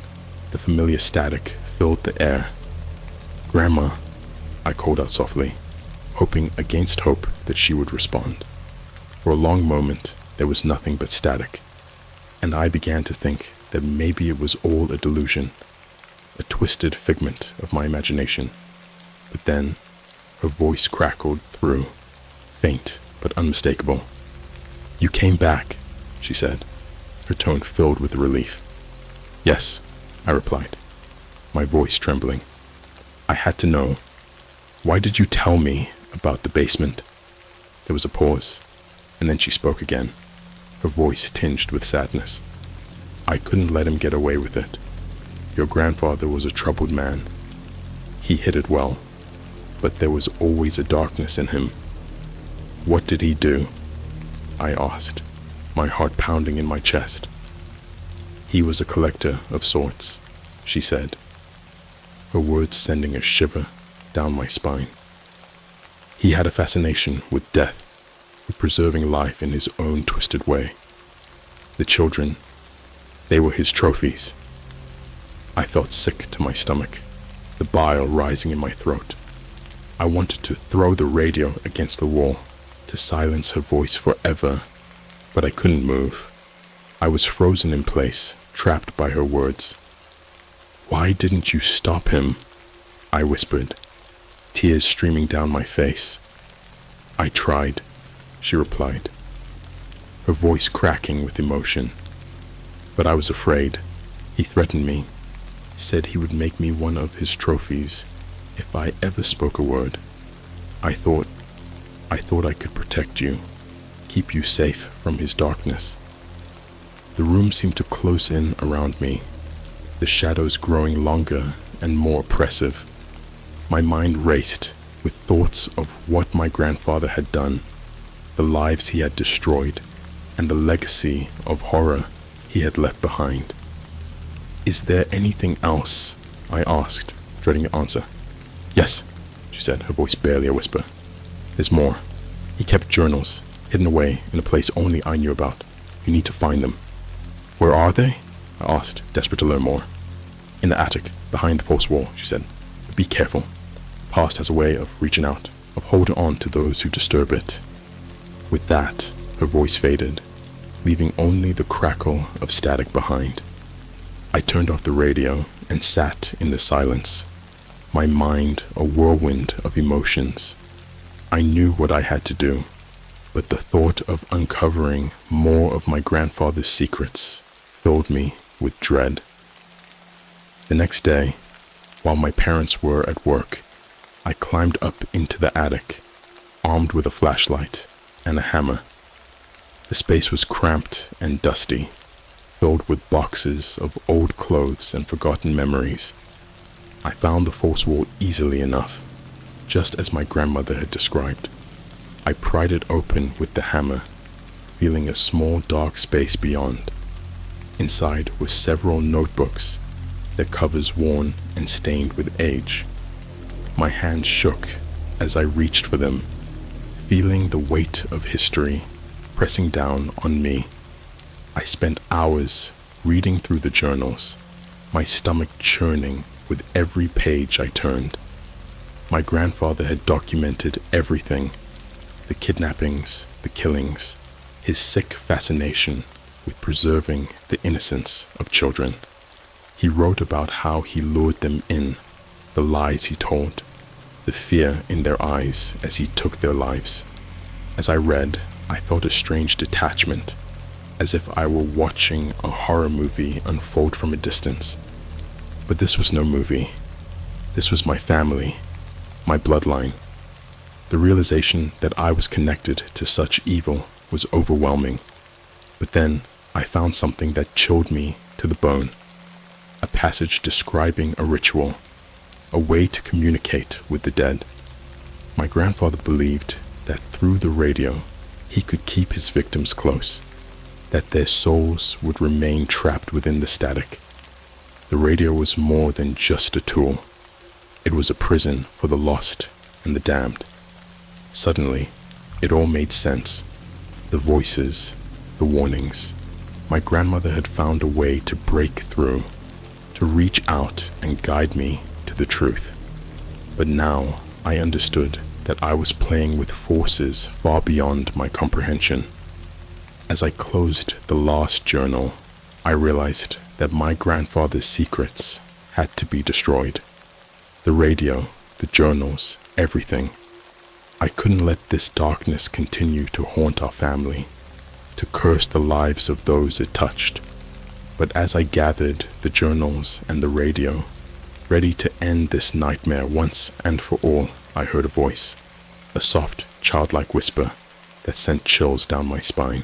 the familiar static filled the air. "Grandma," I called out softly, hoping against hope that she would respond. For a long moment, there was nothing but static, and I began to think that maybe it was all a delusion, a twisted figment of my imagination. But then, her voice crackled through, faint but unmistakable. "You came back," she said, her tone filled with relief. "Yes," I replied, my voice trembling. "I had to know. Why did you tell me about the basement?" There was a pause, and then she spoke again, her voice tinged with sadness. "I couldn't let him get away with it. Your grandfather was a troubled man. He hid it well, but there was always a darkness in him." "What did he do?" I asked, my heart pounding in my chest. "He was a collector of sorts," she said, her words sending a shiver down my spine. "He had a fascination with death, with preserving life in his own twisted way. The children, they were his trophies." I felt sick to my stomach, the bile rising in my throat. I wanted to throw the radio against the wall, to silence her voice forever, but I couldn't move. I was frozen in place, trapped by her words. "Why didn't you stop him?" I whispered, tears streaming down my face. "I tried," she replied, her voice cracking with emotion. "But I was afraid. He threatened me, said he would make me one of his trophies if I ever spoke a word. I thought I could protect you, keep you safe from his darkness." The room seemed to close in around me, the shadows growing longer and more oppressive. My mind raced with thoughts of what my grandfather had done, the lives he had destroyed, and the legacy of horror he had left behind. "Is there anything else?" I asked, dreading the answer. "Yes," she said, her voice barely a whisper. "There's more. He kept journals, hidden away in a place only I knew about. You need to find them." "Where are they?" I asked, desperate to learn more. "In the attic, behind the false wall," she said. "But be careful. The past has a way of reaching out, of holding on to those who disturb it." With that, her voice faded, leaving only the crackle of static behind. I turned off the radio and sat in the silence, my mind a whirlwind of emotions. I knew what I had to do, but the thought of uncovering more of my grandfather's secrets filled me with dread. The next day, while my parents were at work, I climbed up into the attic, armed with a flashlight and a hammer. The space was cramped and dusty, filled with boxes of old clothes and forgotten memories. I found the false wall easily enough, just as my grandmother had described. I pried it open with the hammer, feeling a small dark space beyond. Inside were several notebooks, their covers worn and stained with age. My hands shook as I reached for them, feeling the weight of history pressing down on me. I spent hours reading through the journals, my stomach churning with every page I turned. My grandfather had documented everything: the kidnappings, the killings, his sick fascination with preserving the innocence of children. He wrote about how he lured them in, the lies he told, the fear in their eyes as he took their lives. As I read, I felt a strange detachment, as if I were watching a horror movie unfold from a distance. But this was no movie. This was my family, my bloodline. The realization that I was connected to such evil was overwhelming. But then I found something that chilled me to the bone. A passage describing a ritual, a way to communicate with the dead. My grandfather believed that through the radio, he could keep his victims close, that their souls would remain trapped within the static. The radio was more than just a tool. It was a prison for the lost and the damned. Suddenly, it all made sense. The voices, the warnings. My grandmother had found a way to break through, to reach out and guide me to the truth. But now I understood that I was playing with forces far beyond my comprehension. As I closed the last journal, I realized that my grandfather's secrets had to be destroyed. The radio, the journals, everything. I couldn't let this darkness continue to haunt our family, to curse the lives of those it touched. But as I gathered the journals and the radio, ready to end this nightmare once and for all, I heard a voice, a soft, childlike whisper that sent chills down my spine.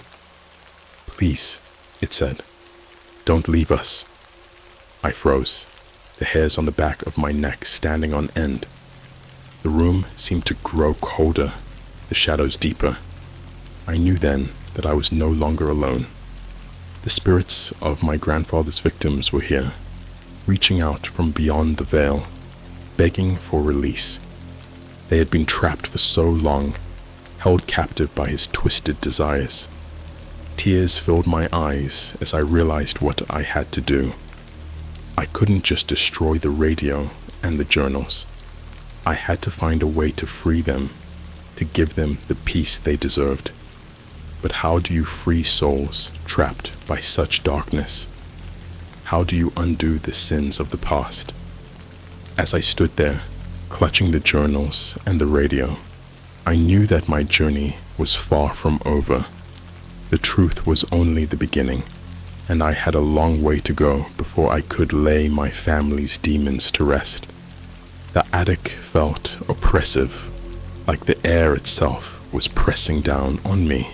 "Please," it said, "don't leave us." I froze, the hairs on the back of my neck standing on end. The room seemed to grow colder, the shadows deeper. I knew then that I was no longer alone. The spirits of my grandfather's victims were here, reaching out from beyond the veil, begging for release. They had been trapped for so long, held captive by his twisted desires. Tears filled my eyes as I realized what I had to do. I couldn't just destroy the radio and the journals. I had to find a way to free them, to give them the peace they deserved. But how do you free souls trapped by such darkness? How do you undo the sins of the past? As I stood there, clutching the journals and the radio, I knew that my journey was far from over. The truth was only the beginning, and I had a long way to go before I could lay my family's demons to rest. The attic felt oppressive, like the air itself was pressing down on me.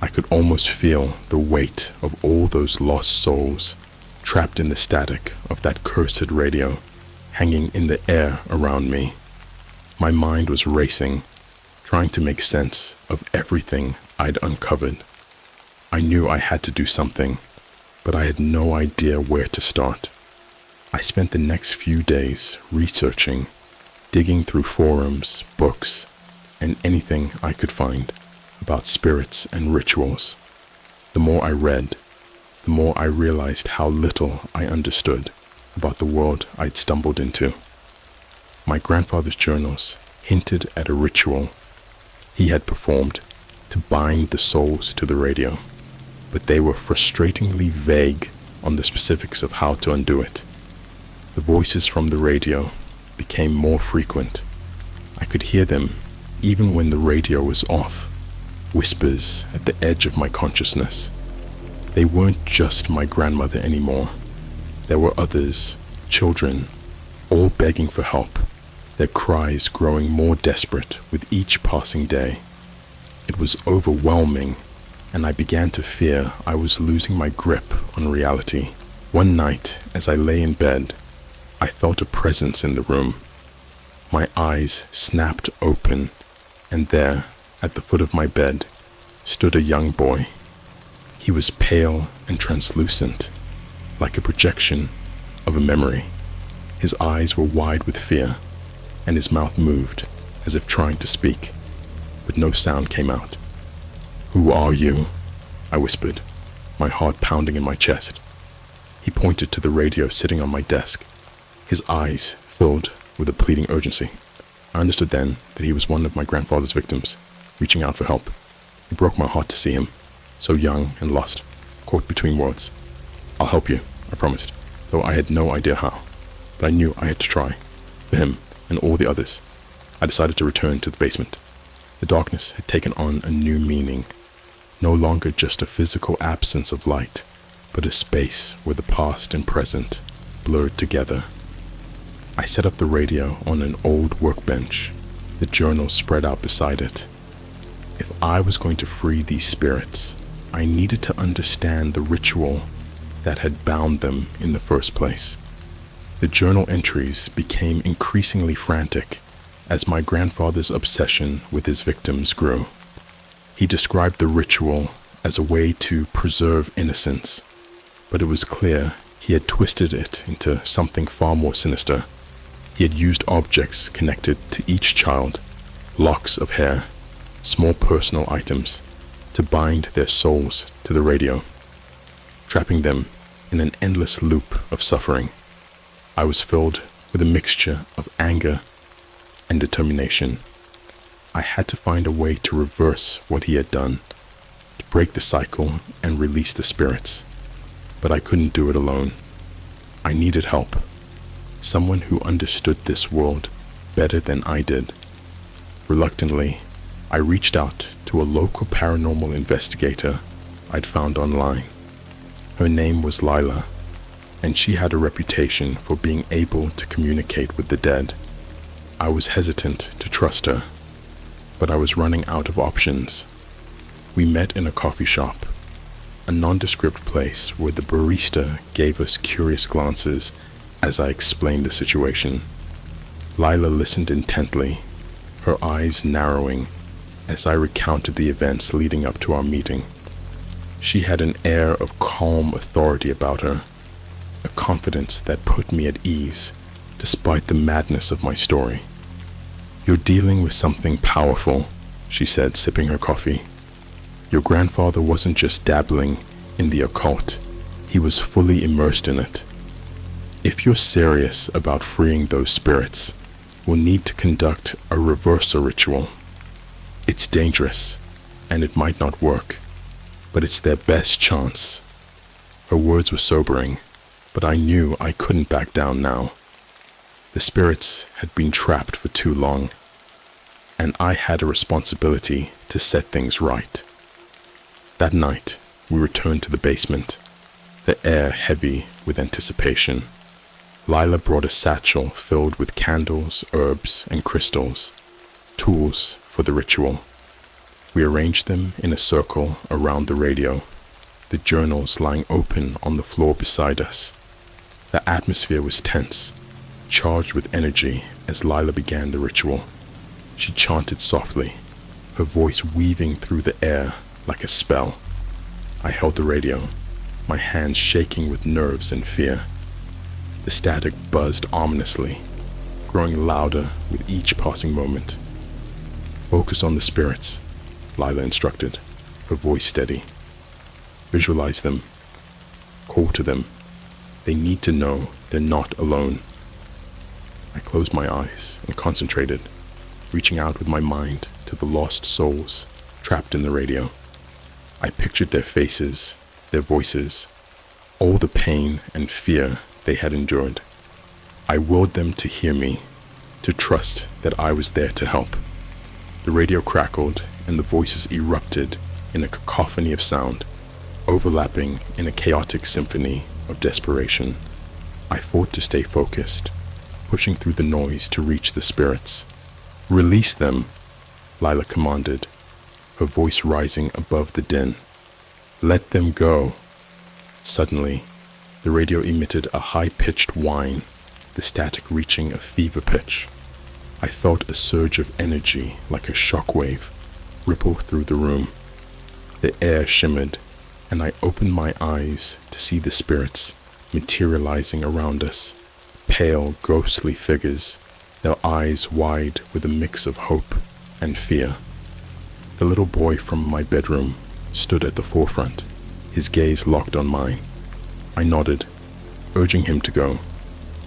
I could almost feel the weight of all those lost souls trapped in the static of that cursed radio, hanging in the air around me. My mind was racing, trying to make sense of everything I'd uncovered. I knew I had to do something, but I had no idea where to start. I spent the next few days researching, digging through forums, books, and anything I could find about spirits and rituals. The more I read, the more I realized how little I understood about the world I'd stumbled into. My grandfather's journals hinted at a ritual he had performed to bind the souls to the radio, but they were frustratingly vague on the specifics of how to undo it. The voices from the radio became more frequent. I could hear them even when the radio was off, whispers at the edge of my consciousness. They weren't just my grandmother anymore. There were others, children, all begging for help, their cries growing more desperate with each passing day. It was overwhelming, and I began to fear I was losing my grip on reality. One night, as I lay in bed, I felt a presence in the room. My eyes snapped open, and there, at the foot of my bed, stood a young boy. He was pale and translucent, like a projection of a memory. His eyes were wide with fear, and his mouth moved as if trying to speak, but no sound came out. "Who are you?" I whispered, my heart pounding in my chest. He pointed to the radio sitting on my desk, his eyes filled with a pleading urgency. I understood then that he was one of my grandfather's victims, reaching out for help. It broke my heart to see him, so young and lost, caught between worlds. "I'll help you," I promised, though I had no idea how. But I knew I had to try, for him and all the others. I decided to return to the basement. The darkness had taken on a new meaning, no longer just a physical absence of light, but a space where the past and present blurred together. I set up the radio on an old workbench, the journal spread out beside it. If I was going to free these spirits, I needed to understand the ritual that had bound them in the first place. The journal entries became increasingly frantic as my grandfather's obsession with his victims grew. He described the ritual as a way to preserve innocence, but it was clear he had twisted it into something far more sinister. He had used objects connected to each child, locks of hair, small personal items, to bind their souls to the radio, trapping them in an endless loop of suffering. I was filled with a mixture of anger and determination. I had to find a way to reverse what he had done, to break the cycle and release the spirits. But I couldn't do it alone. I needed help. Someone who understood this world better than I did. Reluctantly, I reached out to a local paranormal investigator I'd found online. Her name was Lila, and she had a reputation for being able to communicate with the dead. I was hesitant to trust her, but I was running out of options. We met in a coffee shop, a nondescript place where the barista gave us curious glances as I explained the situation. Lila listened intently, her eyes narrowing as I recounted the events leading up to our meeting. She had an air of calm authority about her, a confidence that put me at ease despite the madness of my story. "You're dealing with something powerful," she said, sipping her coffee. "Your grandfather wasn't just dabbling in the occult, he was fully immersed in it. If you're serious about freeing those spirits, we'll need to conduct a reversal ritual. It's dangerous, and it might not work, but it's their best chance." Her words were sobering, but I knew I couldn't back down now. The spirits had been trapped for too long, and I had a responsibility to set things right. That night, we returned to the basement, the air heavy with anticipation. Lila brought a satchel filled with candles, herbs, and crystals, tools for the ritual. We arranged them in a circle around the radio, the journals lying open on the floor beside us. The atmosphere was tense, charged with energy as Lila began the ritual. She chanted softly, her voice weaving through the air like a spell. I held the radio, my hands shaking with nerves and fear. The static buzzed ominously, growing louder with each passing moment. "Focus on the spirits," Lila instructed, her voice steady. "Visualize them. Call to them. They need to know they're not alone." I closed my eyes and concentrated, reaching out with my mind to the lost souls trapped in the radio. I pictured their faces, their voices, all the pain and fear they had endured. I willed them to hear me, to trust that I was there to help. The radio crackled and the voices erupted in a cacophony of sound, overlapping in a chaotic symphony of desperation. I fought to stay focused, pushing through the noise to reach the spirits. "Release them," Lila commanded, her voice rising above the din. Let them go. Suddenly, the radio emitted a high-pitched whine, the static reaching a fever pitch. I felt a surge of energy like a shockwave ripple through the room. The air shimmered, and I opened my eyes to see the spirits materializing around us, pale, ghostly figures, their eyes wide with a mix of hope and fear. The little boy from my bedroom stood at the forefront, his gaze locked on mine. I nodded, urging him to go,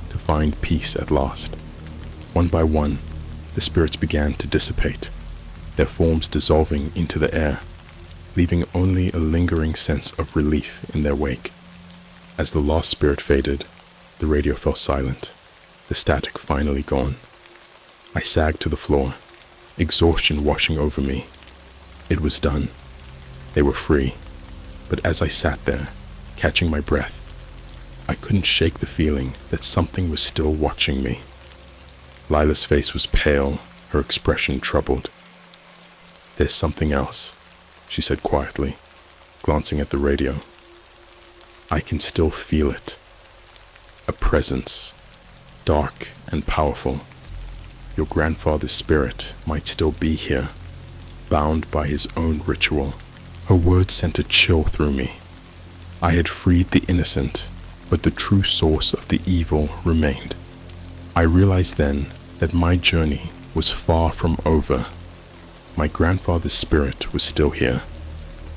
to find peace at last. One by one, the spirits began to dissipate, their forms dissolving into the air, leaving only a lingering sense of relief in their wake. As the last spirit faded, the radio fell silent, the static finally gone. I sagged to the floor, exhaustion washing over me. It was done. They were free. But as I sat there, catching my breath, I couldn't shake the feeling that something was still watching me. Lila's face was pale, her expression troubled. "There's something else," she said quietly, glancing at the radio. "I can still feel it. A presence, dark and powerful. Your grandfather's spirit might still be here, bound by his own ritual." Her words sent a chill through me. I had freed the innocent, but the true source of the evil remained. I realized then that my journey was far from over. My grandfather's spirit was still here,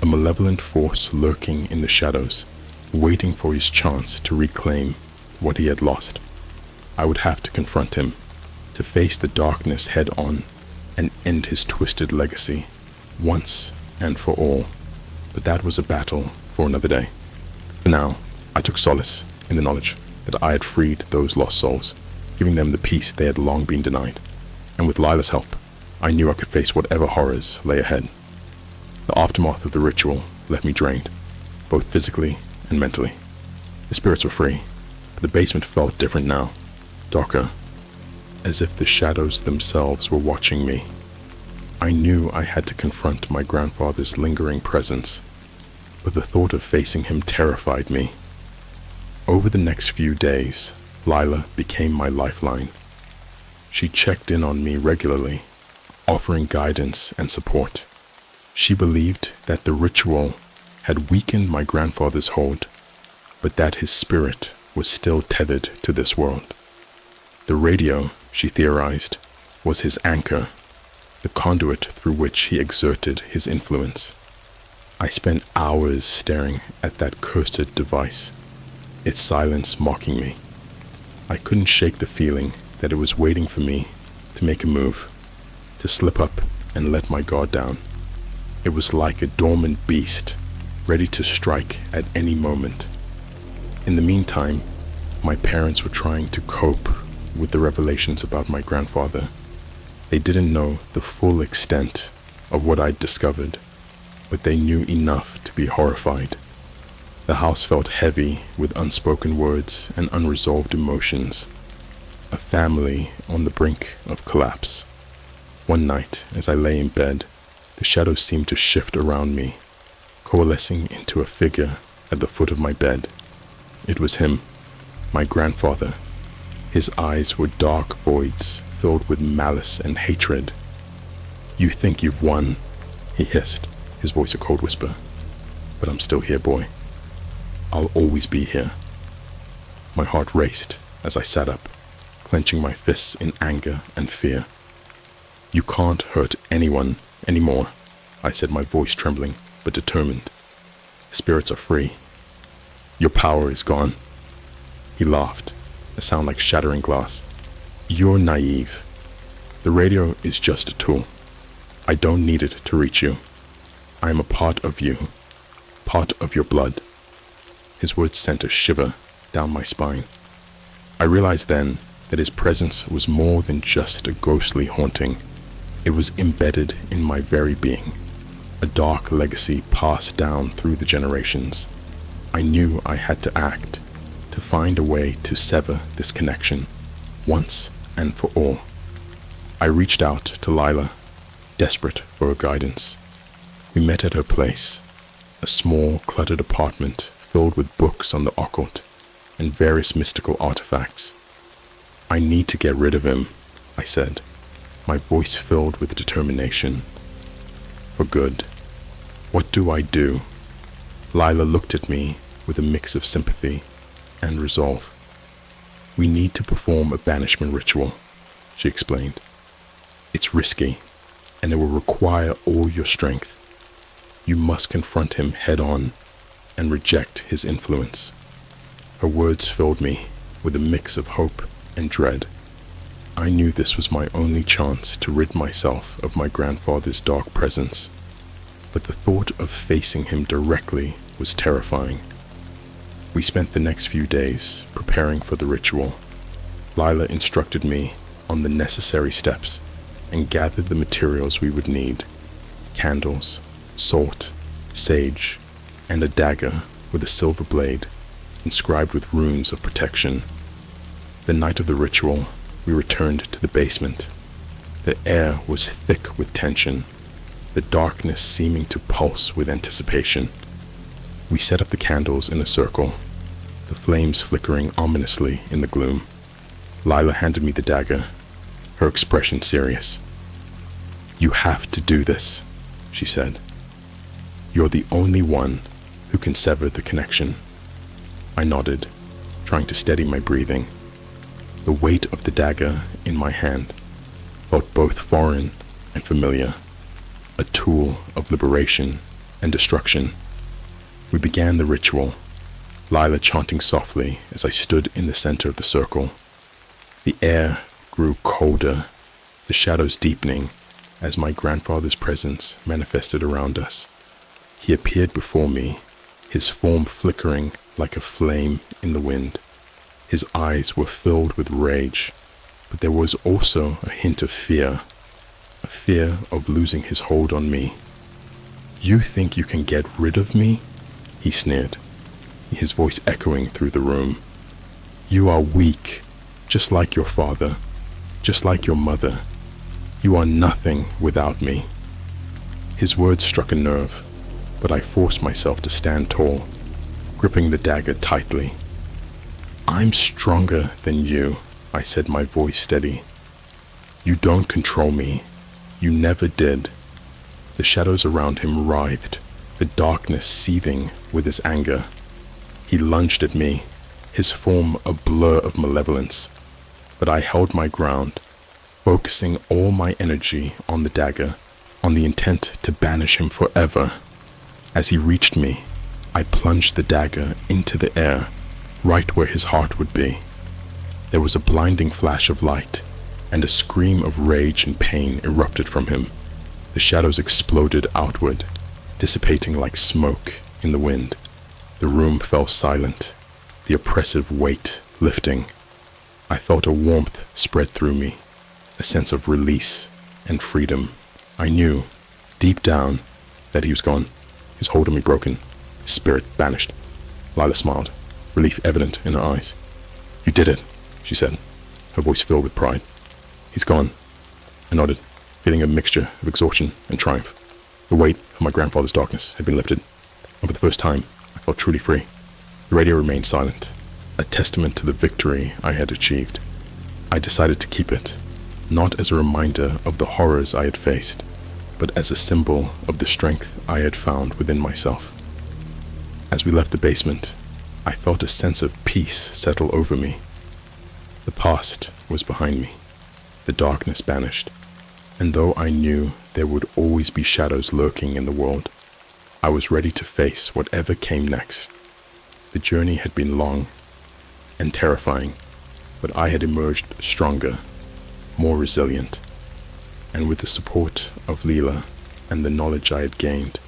a malevolent force lurking in the shadows, waiting for his chance to reclaim what he had lost. I would have to confront him, to face the darkness head on and end his twisted legacy, once and for all. But that was a battle for another day. For now, I took solace in the knowledge that I had freed those lost souls, giving them the peace they had long been denied. And with Lila's help, I knew I could face whatever horrors lay ahead. The aftermath of the ritual left me drained, both physically and mentally. The spirits were free, but the basement felt different now, darker, as if the shadows themselves were watching me. I knew I had to confront my grandfather's lingering presence, but the thought of facing him terrified me. Over the next few days, Lila became my lifeline. She checked in on me regularly, offering guidance and support. She believed that the ritual had weakened my grandfather's hold, but that his spirit was still tethered to this world. The radio, she theorized, was his anchor, the conduit through which he exerted his influence. I spent hours staring at that cursed device, its silence mocking me. I couldn't shake the feeling that it was waiting for me to make a move, to slip up and let my guard down. It was like a dormant beast, ready to strike at any moment. In the meantime, my parents were trying to cope with the revelations about my grandfather. They didn't know the full extent of what I'd discovered, but they knew enough to be horrified. The house felt heavy with unspoken words and unresolved emotions, a family on the brink of collapse. One night, as I lay in bed, the shadows seemed to shift around me, coalescing into a figure at the foot of my bed. It was him, my grandfather. His eyes were dark voids filled with malice and hatred. "You think you've won," he hissed, his voice a cold whisper. "But I'm still here, boy. I'll always be here." My heart raced as I sat up, clenching my fists in anger and fear. "You can't hurt anyone anymore," I said, my voice trembling but determined. "The spirits are free. Your power is gone." He laughed, a sound like shattering glass. "You're naive. The radio is just a tool. I don't need it to reach you. I am a part of you, part of your blood." His words sent a shiver down my spine. I realized then that his presence was more than just a ghostly haunting. It was embedded in my very being, a dark legacy passed down through the generations. I knew I had to act, to find a way to sever this connection, once and for all. I reached out to Lila, desperate for her guidance. We met at her place, a small, cluttered apartment filled with books on the occult and various mystical artifacts. "I need to get rid of him," I said, my voice filled with determination. "For good. What do I do?" Lila looked at me with a mix of sympathy and resolve. "We need to perform a banishment ritual," she explained. "It's risky, and it will require all your strength. You must confront him head-on and reject his influence." Her words filled me with a mix of hope and dread. I knew this was my only chance to rid myself of my grandfather's dark presence, but the thought of facing him directly was terrifying. We spent the next few days preparing for the ritual. Lila instructed me on the necessary steps and gathered the materials we would need: candles, salt, sage, and a dagger with a silver blade inscribed with runes of protection. The night of the ritual, we returned to the basement. The air was thick with tension, the darkness seeming to pulse with anticipation. We set up the candles in a circle, the flames flickering ominously in the gloom. Lila handed me the dagger, her expression serious. "You have to do this," she said. "You're the only one who can sever the connection." I nodded, trying to steady my breathing. The weight of the dagger in my hand felt both foreign and familiar, a tool of liberation and destruction. We began the ritual, Lila chanting softly as I stood in the center of the circle. The air grew colder, the shadows deepening as my grandfather's presence manifested around us. He appeared before me, his form flickering like a flame in the wind. His eyes were filled with rage, but there was also a hint of fear, a fear of losing his hold on me. "You think you can get rid of me?" he sneered, his voice echoing through the room. "You are weak, just like your father, just like your mother. You are nothing without me." His words struck a nerve, but I forced myself to stand tall, gripping the dagger tightly. "I'm stronger than you," I said, my voice steady. "You don't control me. You never did." The shadows around him writhed, the darkness seething with his anger. He lunged at me, his form a blur of malevolence, but I held my ground, focusing all my energy on the dagger, on the intent to banish him forever. As he reached me, I plunged the dagger into the air, right where his heart would be. There was a blinding flash of light, and a scream of rage and pain erupted from him. The shadows exploded outward, dissipating like smoke in the wind. The room fell silent, the oppressive weight lifting. I felt a warmth spread through me, a sense of release and freedom. I knew, deep down, that he was gone, his hold on me broken, his spirit banished. Lila smiled, relief evident in her eyes. "You did it," she said, her voice filled with pride. "He's gone." I nodded, feeling a mixture of exhaustion and triumph. The weight of my grandfather's darkness had been lifted, and for the first time, I felt truly free. The radio remained silent, a testament to the victory I had achieved. I decided to keep it, not as a reminder of the horrors I had faced, but as a symbol of the strength I had found within myself. As we left the basement, I felt a sense of peace settle over me. The past was behind me, the darkness banished, and though I knew there would always be shadows lurking in the world, I was ready to face whatever came next. The journey had been long and terrifying, but I had emerged stronger, more resilient, and with the support of Leela and the knowledge I had gained,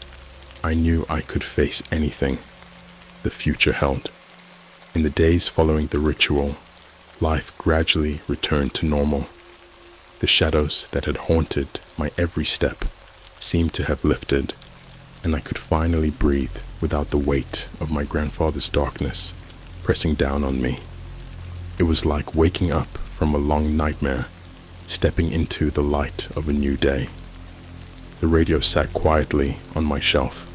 I knew I could face anything the future held. In the days following the ritual, life gradually returned to normal. The shadows that had haunted my every step seemed to have lifted, and I could finally breathe without the weight of my grandfather's darkness pressing down on me. It was like waking up from a long nightmare, stepping into the light of a new day. The radio sat quietly on my shelf,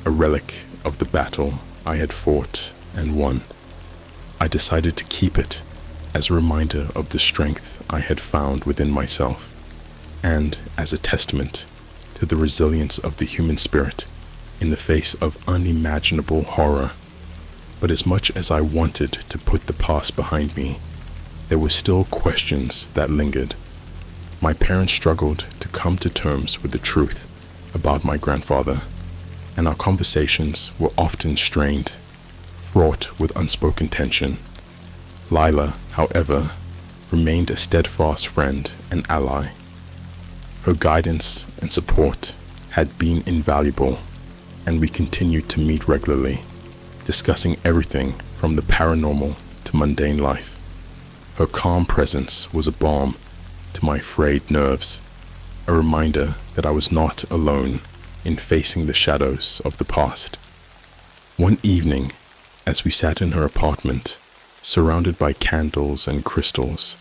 a relic of the battle I had fought and won. I decided to keep it as a reminder of the strength I had found within myself, and as a testament to the resilience of the human spirit in the face of unimaginable horror. But as much as I wanted to put the past behind me, there were still questions that lingered. My parents struggled to come to terms with the truth about my grandfather, and our conversations were often strained, fraught with unspoken tension. Lila, however, remained a steadfast friend and ally. Her guidance and support had been invaluable, and we continued to meet regularly, discussing everything from the paranormal to mundane life. Her calm presence was a balm to my frayed nerves, a reminder that I was not alone in facing the shadows of the past. One evening, as we sat in her apartment, surrounded by candles and crystals,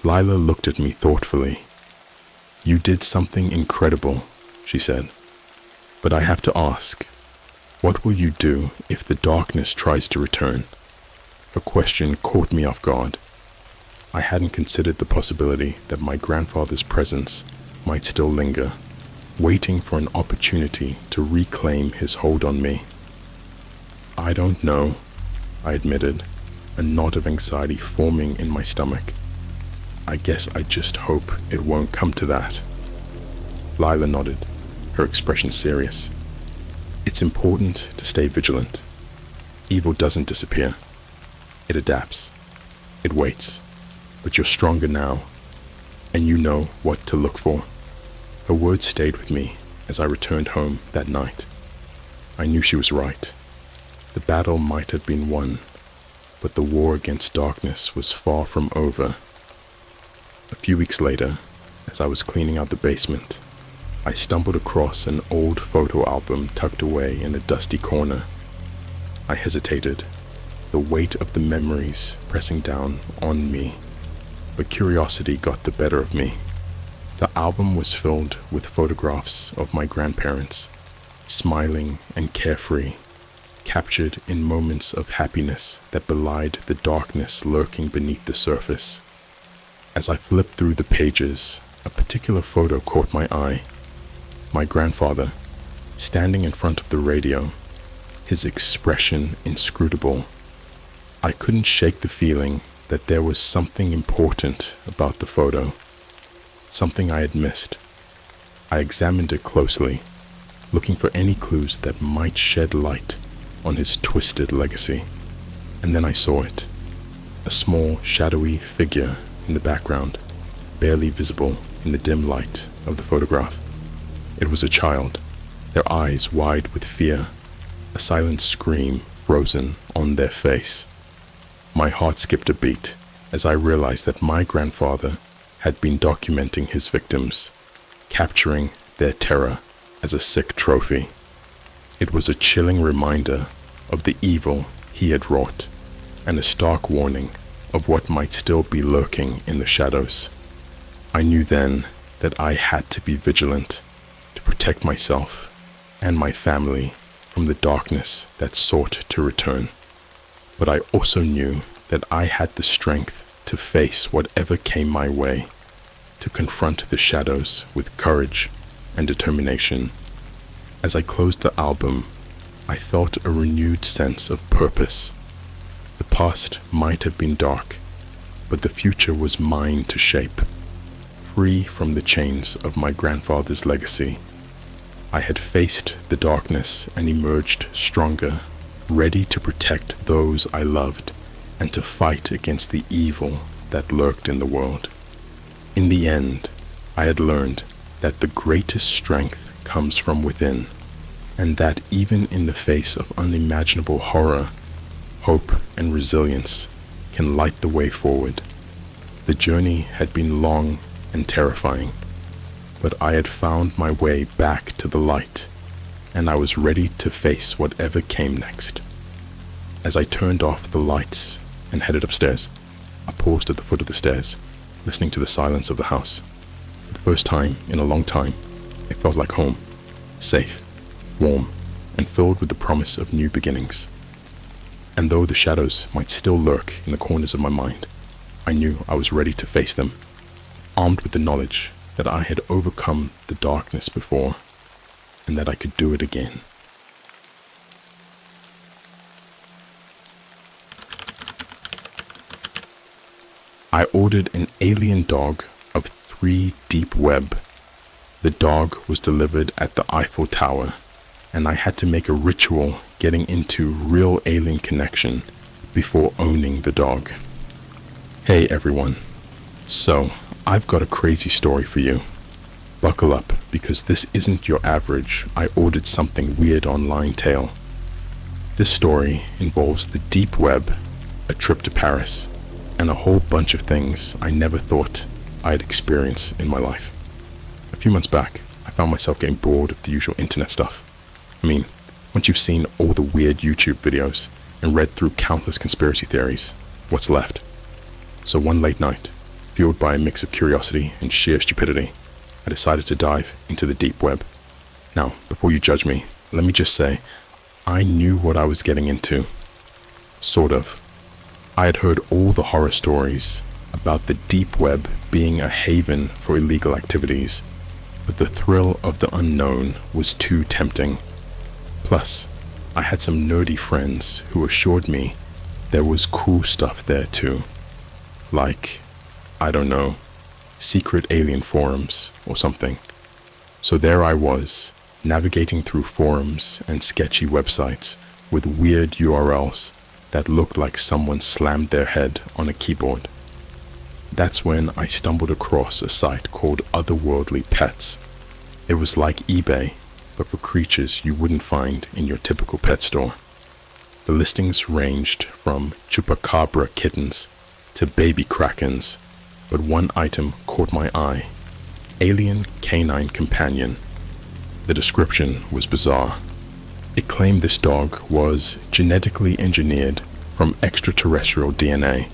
Lila looked at me thoughtfully. "You did something incredible," she said. "But I have to ask, what will you do if the darkness tries to return?" Her question caught me off guard. I hadn't considered the possibility that my grandfather's presence might still linger, waiting for an opportunity to reclaim his hold on me. "I don't know," I admitted, a knot of anxiety forming in my stomach. "I guess I just hope it won't come to that." Lila nodded, her expression serious. "It's important to stay vigilant. Evil doesn't disappear. It adapts. It waits. But you're stronger now, and you know what to look for." Her words stayed with me as I returned home that night. I knew she was right. The battle might have been won, but the war against darkness was far from over. A few weeks later, as I was cleaning out the basement, I stumbled across an old photo album tucked away in a dusty corner. I hesitated, the weight of the memories pressing down on me, but curiosity got the better of me. The album was filled with photographs of my grandparents, smiling and carefree, captured in moments of happiness that belied the darkness lurking beneath the surface. As I flipped through the pages, a particular photo caught my eye. My grandfather, standing in front of the radio, his expression inscrutable. I couldn't shake the feeling that there was something important about the photo, something I had missed. I examined it closely, looking for any clues that might shed light on his twisted legacy. And then I saw it, a small, shadowy figure in the background, barely visible in the dim light of the photograph. It was a child, their eyes wide with fear, a silent scream frozen on their face. My heart skipped a beat as I realized that my grandfather had been documenting his victims, capturing their terror as a sick trophy. It was a chilling reminder of the evil he had wrought, and a stark warning of what might still be lurking in the shadows. I knew then that I had to be vigilant, to protect myself and my family from the darkness that sought to return. But I also knew that I had the strength to face whatever came my way, to confront the shadows with courage and determination. As I closed the album, I felt a renewed sense of purpose. The past might have been dark, but the future was mine to shape. Free from the chains of my grandfather's legacy, I had faced the darkness and emerged stronger, ready to protect those I loved and to fight against the evil that lurked in the world. In the end, I had learned that the greatest strength comes from within, and that even in the face of unimaginable horror, hope and resilience can light the way forward. The journey had been long and terrifying, but I had found my way back to the light, and I was ready to face whatever came next. As I turned off the lights and headed upstairs, I paused at the foot of the stairs, listening to the silence of the house. For the first time in a long time, it felt like home, safe, warm, and filled with the promise of new beginnings. And though the shadows might still lurk in the corners of my mind, I knew I was ready to face them, armed with the knowledge that I had overcome the darkness before, and that I could do it again. I ordered an alien dog of 3 deep web. The dog was delivered at the Eiffel Tower, and I had to make a ritual getting into real alien connection before owning the dog. Hey everyone. So, I've got a crazy story for you. Buckle up, because this isn't your average I ordered something weird online tale. This story involves the deep web, a trip to Paris, and a whole bunch of things I never thought I'd experience in my life. A few months back, I found myself getting bored of the usual internet stuff. I mean, once you've seen all the weird YouTube videos and read through countless conspiracy theories, what's left? So one late night, fueled by a mix of curiosity and sheer stupidity, I decided to dive into the deep web. Now, before you judge me, let me just say, I knew what I was getting into. Sort of. I had heard all the horror stories about the deep web being a haven for illegal activities, but the thrill of the unknown was too tempting. Plus, I had some nerdy friends who assured me there was cool stuff there too. Like, I don't know, secret alien forums or something. So there I was, navigating through forums and sketchy websites with weird URLs that looked like someone slammed their head on a keyboard. That's when I stumbled across a site called Otherworldly Pets. It was like eBay, but for creatures you wouldn't find in your typical pet store. The listings ranged from chupacabra kittens to baby krakens, but one item caught my eye: alien canine companion. The description was bizarre. It claimed this dog was genetically engineered from extraterrestrial DNA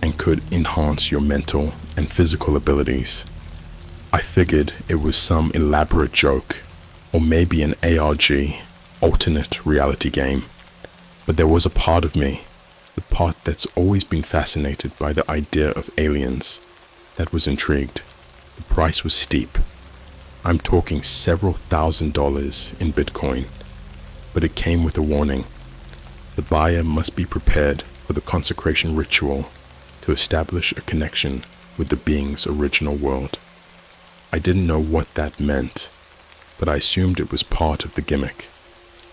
and could enhance your mental and physical abilities. I figured it was some elaborate joke, or maybe an ARG, alternate reality game. But there was a part of me, the part that's always been fascinated by the idea of aliens, that was intrigued. The price was steep. I'm talking several $1,000s in Bitcoin. But it came with a warning. The buyer must be prepared for the consecration ritual to establish a connection with the being's original world. I didn't know what that meant, but I assumed it was part of the gimmick.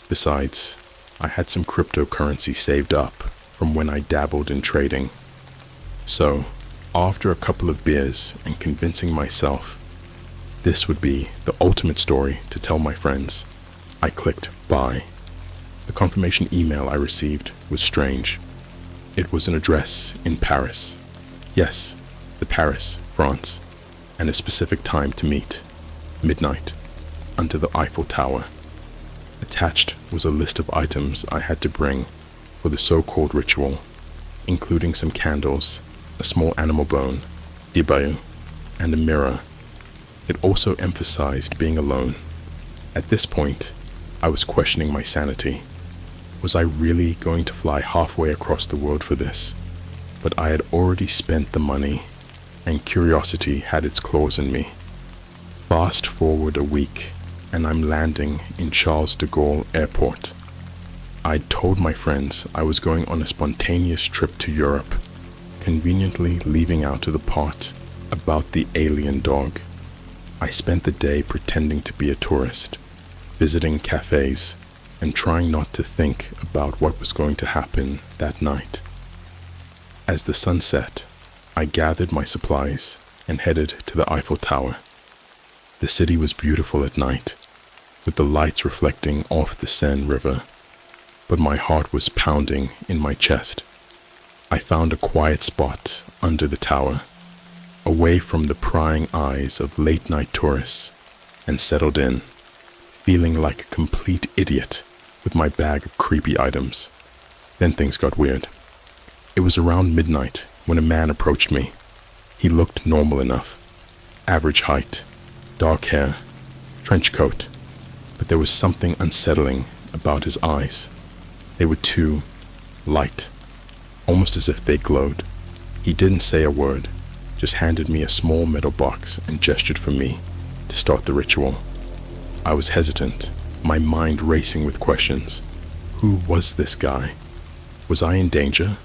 Besides, I had some cryptocurrency saved up from when I dabbled in trading. So, after a couple of beers and convincing myself this would be the ultimate story to tell my friends, I clicked buy. The confirmation email I received was strange. It was an address in Paris. Yes, the Paris, France, and a specific time to meet, midnight, under the Eiffel Tower. Attached was a list of items I had to bring for the so-called ritual, including some candles, a small animal bone, dibayu, and a mirror. It also emphasized being alone. At this point, I was questioning my sanity. Was I really going to fly halfway across the world for this? But I had already spent the money, and curiosity had its claws in me. Fast forward a week, and I'm landing in Charles de Gaulle Airport. I'd told my friends I was going on a spontaneous trip to Europe, conveniently leaving out of the part about the alien dog. I spent the day pretending to be a tourist, visiting cafes, and trying not to think about what was going to happen that night. As the sun set, I gathered my supplies and headed to the Eiffel Tower. The city was beautiful at night, with the lights reflecting off the Seine River, but my heart was pounding in my chest. I found a quiet spot under the tower, away from the prying eyes of late-night tourists, and settled in, feeling like a complete idiot with my bag of creepy items. Then things got weird. It was around midnight when a man approached me. He looked normal enough. Average height, dark hair, trench coat, but there was something unsettling about his eyes. They were too light, almost as if they glowed. He didn't say a word, just handed me a small metal box and gestured for me to start the ritual. I was hesitant, my mind racing with questions. Who was this guy? Was I in danger?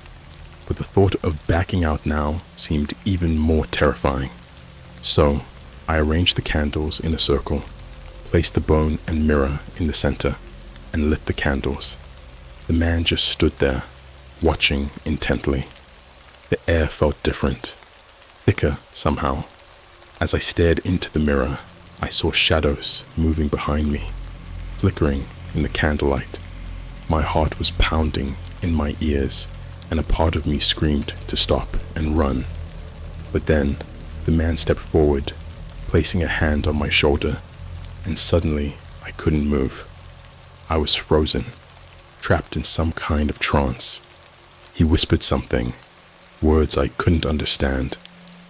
But the thought of backing out now seemed even more terrifying. So, I arranged the candles in a circle, placed the bone and mirror in the center, and lit the candles. The man just stood there, watching intently. The air felt different, thicker somehow. As I stared into the mirror, I saw shadows moving behind me, flickering in the candlelight. My heart was pounding in my ears, and a part of me screamed to stop and run. But then, the man stepped forward, placing a hand on my shoulder, and suddenly I couldn't move. I was frozen, trapped in some kind of trance. He whispered something, words I couldn't understand,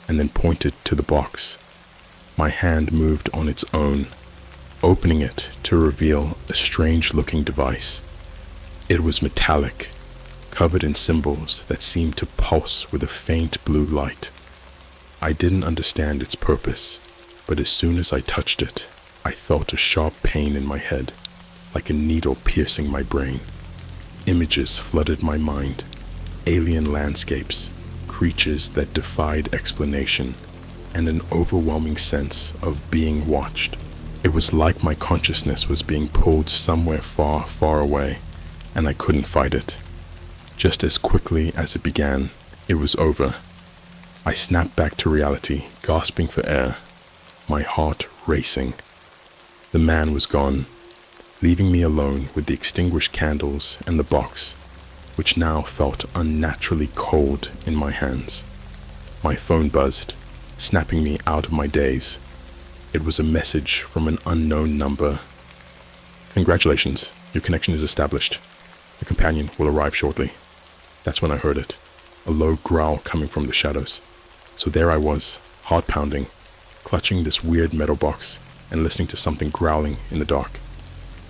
and then pointed to the box. My hand moved on its own, opening it to reveal a strange-looking device. It was metallic, covered in symbols that seemed to pulse with a faint blue light. I didn't understand its purpose, but as soon as I touched it, I felt a sharp pain in my head, like a needle piercing my brain. Images flooded my mind, alien landscapes, creatures that defied explanation, and an overwhelming sense of being watched. It was like my consciousness was being pulled somewhere far, far away, and I couldn't fight it. Just as quickly as it began, it was over. I snapped back to reality, gasping for air, my heart racing. The man was gone, leaving me alone with the extinguished candles and the box, which now felt unnaturally cold in my hands. My phone buzzed, snapping me out of my daze. It was a message from an unknown number. "Congratulations, your connection is established. The companion will arrive shortly." That's when I heard it, a low growl coming from the shadows. So there I was, heart pounding, clutching this weird metal box and listening to something growling in the dark.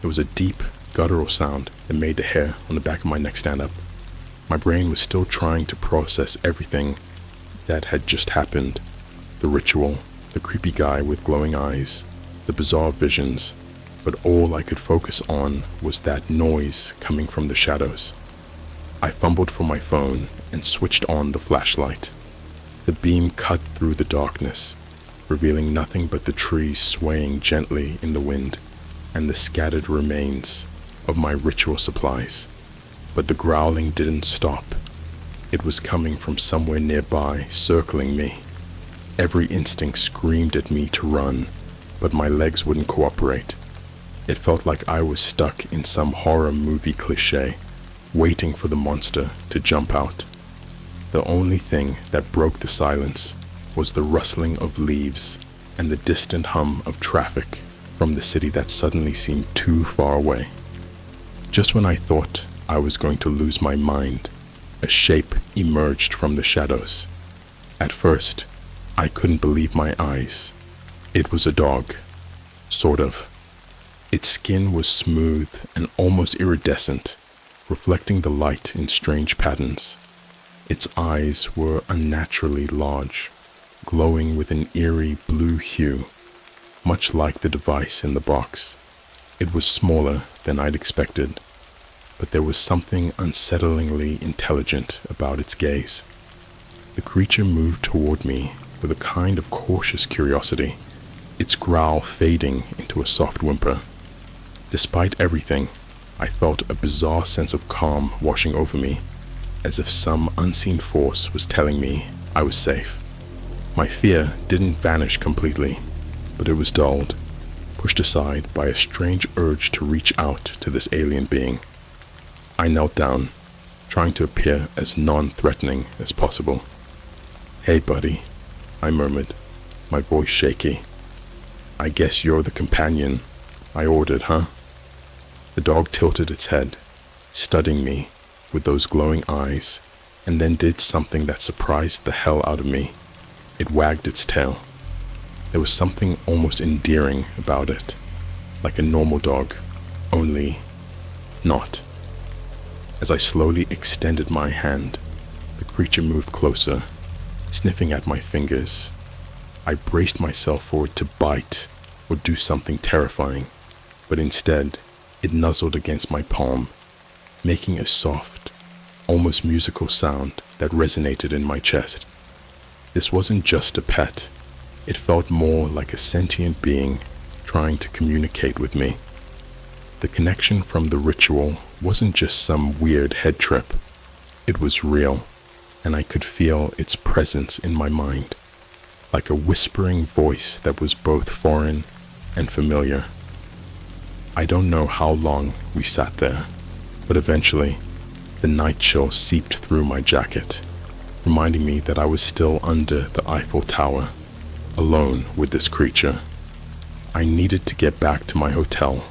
It was a deep, guttural sound that made the hair on the back of my neck stand up. My brain was still trying to process everything that had just happened. The ritual, the creepy guy with glowing eyes, the bizarre visions, but all I could focus on was that noise coming from the shadows. I fumbled for my phone and switched on the flashlight. The beam cut through the darkness, revealing nothing but the trees swaying gently in the wind and the scattered remains of my ritual supplies. But the growling didn't stop. It was coming from somewhere nearby, circling me. Every instinct screamed at me to run, but my legs wouldn't cooperate. It felt like I was stuck in some horror movie cliché, waiting for the monster to jump out. The only thing that broke the silence was the rustling of leaves and the distant hum of traffic from the city that suddenly seemed too far away. Just when I thought I was going to lose my mind, a shape emerged from the shadows. At first, I couldn't believe my eyes. It was a dog, sort of. Its skin was smooth and almost iridescent, reflecting the light in strange patterns. Its eyes were unnaturally large, glowing with an eerie blue hue, much like the device in the box. It was smaller than I'd expected, but there was something unsettlingly intelligent about its gaze. The creature moved toward me with a kind of cautious curiosity, its growl fading into a soft whimper. Despite everything, I felt a bizarre sense of calm washing over me, as if some unseen force was telling me I was safe. My fear didn't vanish completely, but it was dulled, pushed aside by a strange urge to reach out to this alien being. I knelt down, trying to appear as non-threatening as possible. "Hey, buddy," I murmured, my voice shaky. "I guess you're the companion I ordered, huh?" The dog tilted its head, studying me with those glowing eyes, and then did something that surprised the hell out of me. It wagged its tail. There was something almost endearing about it, like a normal dog, only not. As I slowly extended my hand, the creature moved closer, sniffing at my fingers. I braced myself for it to bite or do something terrifying, but instead, it nuzzled against my palm, making a soft, almost musical sound that resonated in my chest. This wasn't just a pet. It felt more like a sentient being trying to communicate with me. The connection from the ritual wasn't just some weird head trip. It was real, and I could feel its presence in my mind, like a whispering voice that was both foreign and familiar. I don't know how long we sat there, but eventually, the night chill seeped through my jacket, reminding me that I was still under the Eiffel Tower, alone with this creature. I needed to get back to my hotel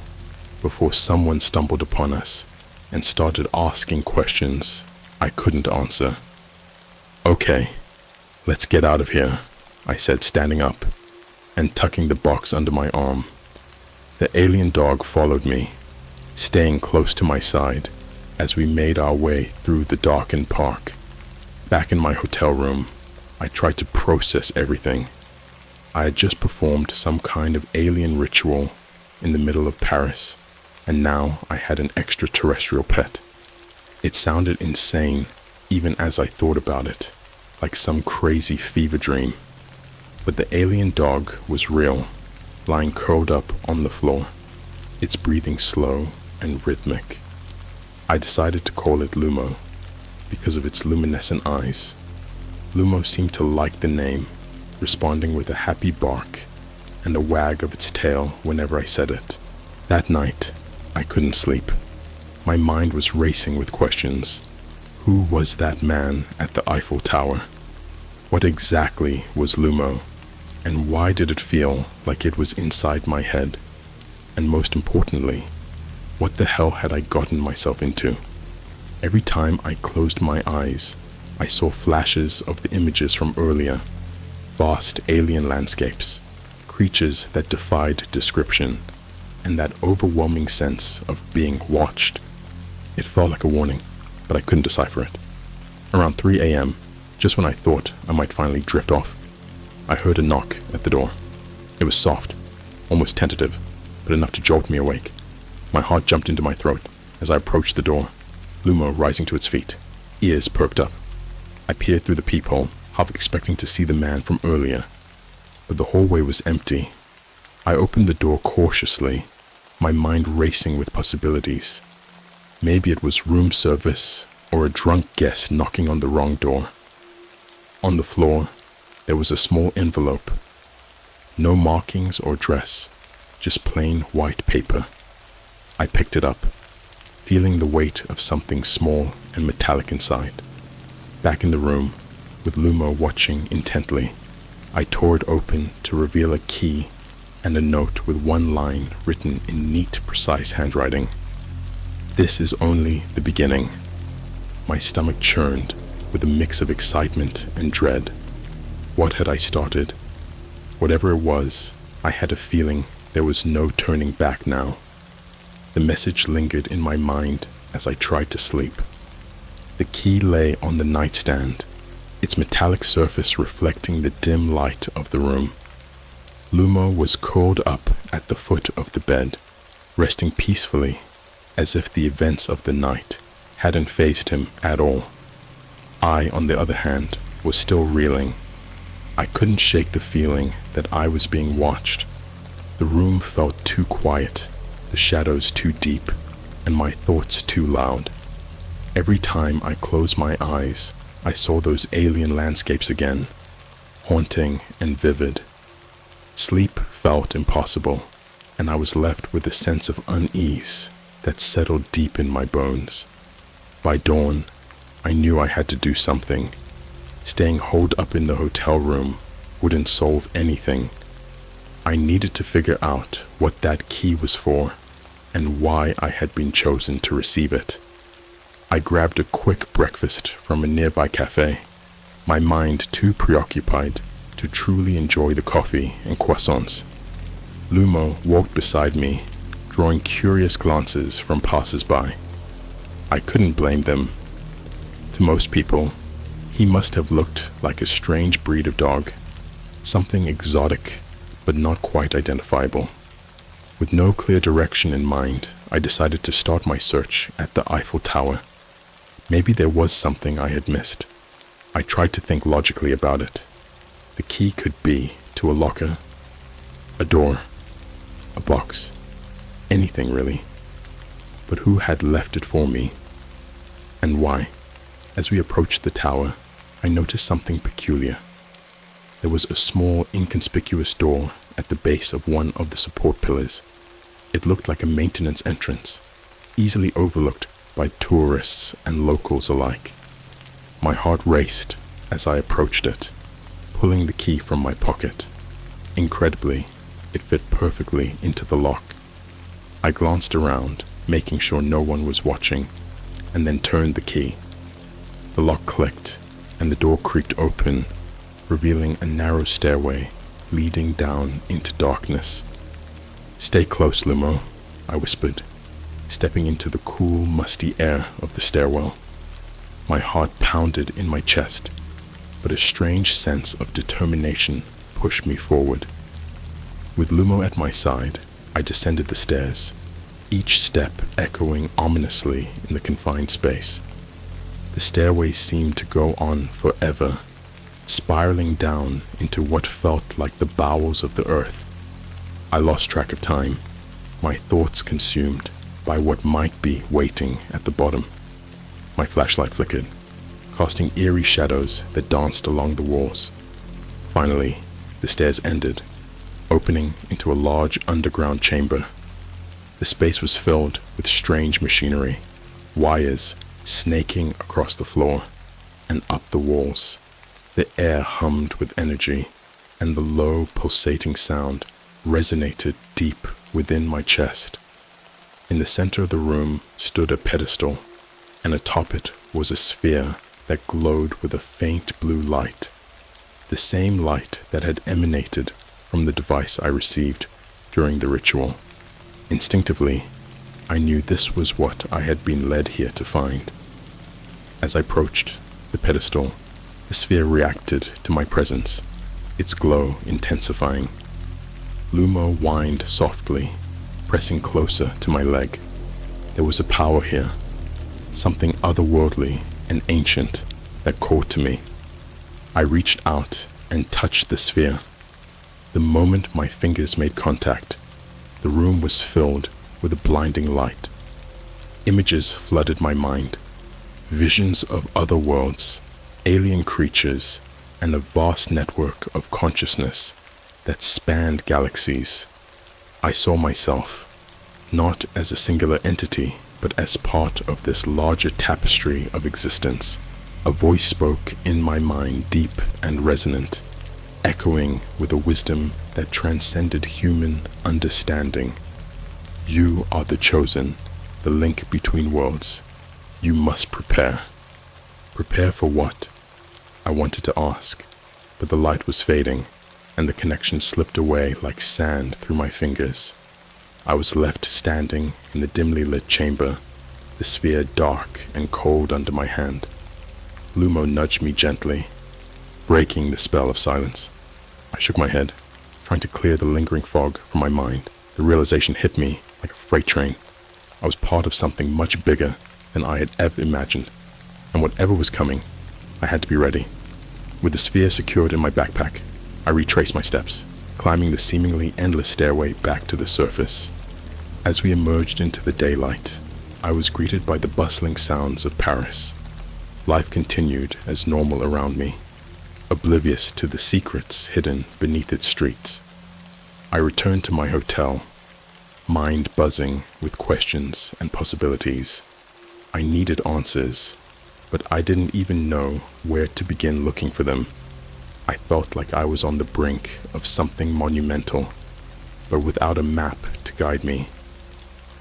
before someone stumbled upon us and started asking questions I couldn't answer. "Okay, let's get out of here," I said, standing up and tucking the box under my arm. The alien dog followed me, staying close to my side as we made our way through the darkened park. Back in my hotel room, I tried to process everything. I had just performed some kind of alien ritual in the middle of Paris, and now I had an extraterrestrial pet. It sounded insane even as I thought about it, like some crazy fever dream. But the alien dog was real, lying curled up on the floor, its breathing slow and rhythmic. I decided to call it Lumo because of its luminescent eyes. Lumo seemed to like the name, responding with a happy bark and a wag of its tail whenever I said it. That night, I couldn't sleep. My mind was racing with questions. Who was that man at the Eiffel Tower? What exactly was Lumo? And why did it feel like it was inside my head? And most importantly, what the hell had I gotten myself into? Every time I closed my eyes, I saw flashes of the images from earlier. Vast alien landscapes, creatures that defied description, and that overwhelming sense of being watched. It felt like a warning, but I couldn't decipher it. Around 3 a.m., just when I thought I might finally drift off, I heard a knock at the door. It was soft, almost tentative, but enough to jolt me awake. My heart jumped into my throat as I approached the door, Lumo rising to its feet, ears perked up. I peered through the peephole, half expecting to see the man from earlier, but the hallway was empty. I opened the door cautiously, my mind racing with possibilities. Maybe it was room service or a drunk guest knocking on the wrong door. On the floor, there was a small envelope. No markings or address, just plain white paper. I picked it up, feeling the weight of something small and metallic inside. Back in the room, with Lumo watching intently, I tore it open to reveal a key and a note with one line written in neat, precise handwriting. "This is only the beginning." My stomach churned with a mix of excitement and dread. What had I started? Whatever it was, I had a feeling there was no turning back now. The message lingered in my mind as I tried to sleep. The key lay on the nightstand, its metallic surface reflecting the dim light of the room. Lumo was curled up at the foot of the bed, resting peacefully, as if the events of the night hadn't fazed him at all. I, on the other hand, was still reeling. I couldn't shake the feeling that I was being watched. The room felt too quiet, the shadows too deep, and my thoughts too loud. Every time I closed my eyes, I saw those alien landscapes again, haunting and vivid. Sleep felt impossible, and I was left with a sense of unease that settled deep in my bones. By dawn, I knew I had to do something. Staying holed up in the hotel room wouldn't solve anything. I needed to figure out what that key was for and why I had been chosen to receive it. I grabbed a quick breakfast from a nearby cafe, my mind too preoccupied to truly enjoy the coffee and croissants. Lumo walked beside me, drawing curious glances from passers-by. I couldn't blame them. To most people, he must have looked like a strange breed of dog, something exotic but not quite identifiable. With no clear direction in mind, I decided to start my search at the Eiffel Tower. Maybe there was something I had missed. I tried to think logically about it. The key could be to a locker, a door, a box, anything really. But who had left it for me? And why? As we approached the tower, I noticed something peculiar. There was a small, inconspicuous door at the base of one of the support pillars. It looked like a maintenance entrance, easily overlooked by tourists and locals alike. My heart raced as I approached it, pulling the key from my pocket. Incredibly, it fit perfectly into the lock. I glanced around, making sure no one was watching, and then turned the key. The lock clicked, and the door creaked open, revealing a narrow stairway leading down into darkness. "Stay close, Lumo," I whispered, stepping into the cool, musty air of the stairwell. My heart pounded in my chest, but a strange sense of determination pushed me forward. With Lumo at my side, I descended the stairs, each step echoing ominously in the confined space. The stairway seemed to go on forever, spiraling down into what felt like the bowels of the earth. I lost track of time, my thoughts consumed by what might be waiting at the bottom. My flashlight flickered, casting eerie shadows that danced along the walls. Finally, the stairs ended, opening into a large underground chamber. The space was filled with strange machinery, wires snaking across the floor and up the walls. The air hummed with energy, and the low, pulsating sound resonated deep within my chest. In the center of the room stood a pedestal, and atop it was a sphere that glowed with a faint blue light, the same light that had emanated from the device I received during the ritual. Instinctively, I knew this was what I had been led here to find. As I approached the pedestal, the sphere reacted to my presence, its glow intensifying. Lumo whined softly, pressing closer to my leg. There was a power here, something otherworldly and ancient that called to me. I reached out and touched the sphere. The moment my fingers made contact, the room was filled with a blinding light. Images flooded my mind, visions of other worlds, alien creatures, and a vast network of consciousness that spanned galaxies. I saw myself, not as a singular entity, but as part of this larger tapestry of existence. A voice spoke in my mind, deep and resonant, echoing with a wisdom that transcended human understanding. You are the chosen, the link between worlds. You must prepare. Prepare for what? I wanted to ask, but the light was fading, and the connection slipped away like sand through my fingers. I was left standing in the dimly lit chamber, the sphere dark and cold under my hand. Lumo nudged me gently, breaking the spell of silence. I shook my head, trying to clear the lingering fog from my mind. The realization hit me like a freight train. I was part of something much bigger than I had ever imagined, and whatever was coming, I had to be ready. With the sphere secured in my backpack, I retraced my steps, climbing the seemingly endless stairway back to the surface. As we emerged into the daylight, I was greeted by the bustling sounds of Paris. Life continued as normal around me, oblivious to the secrets hidden beneath its streets. I returned to my hotel, mind buzzing with questions and possibilities. I needed answers, but I didn't even know where to begin looking for them. I felt like I was on the brink of something monumental, but without a map to guide me.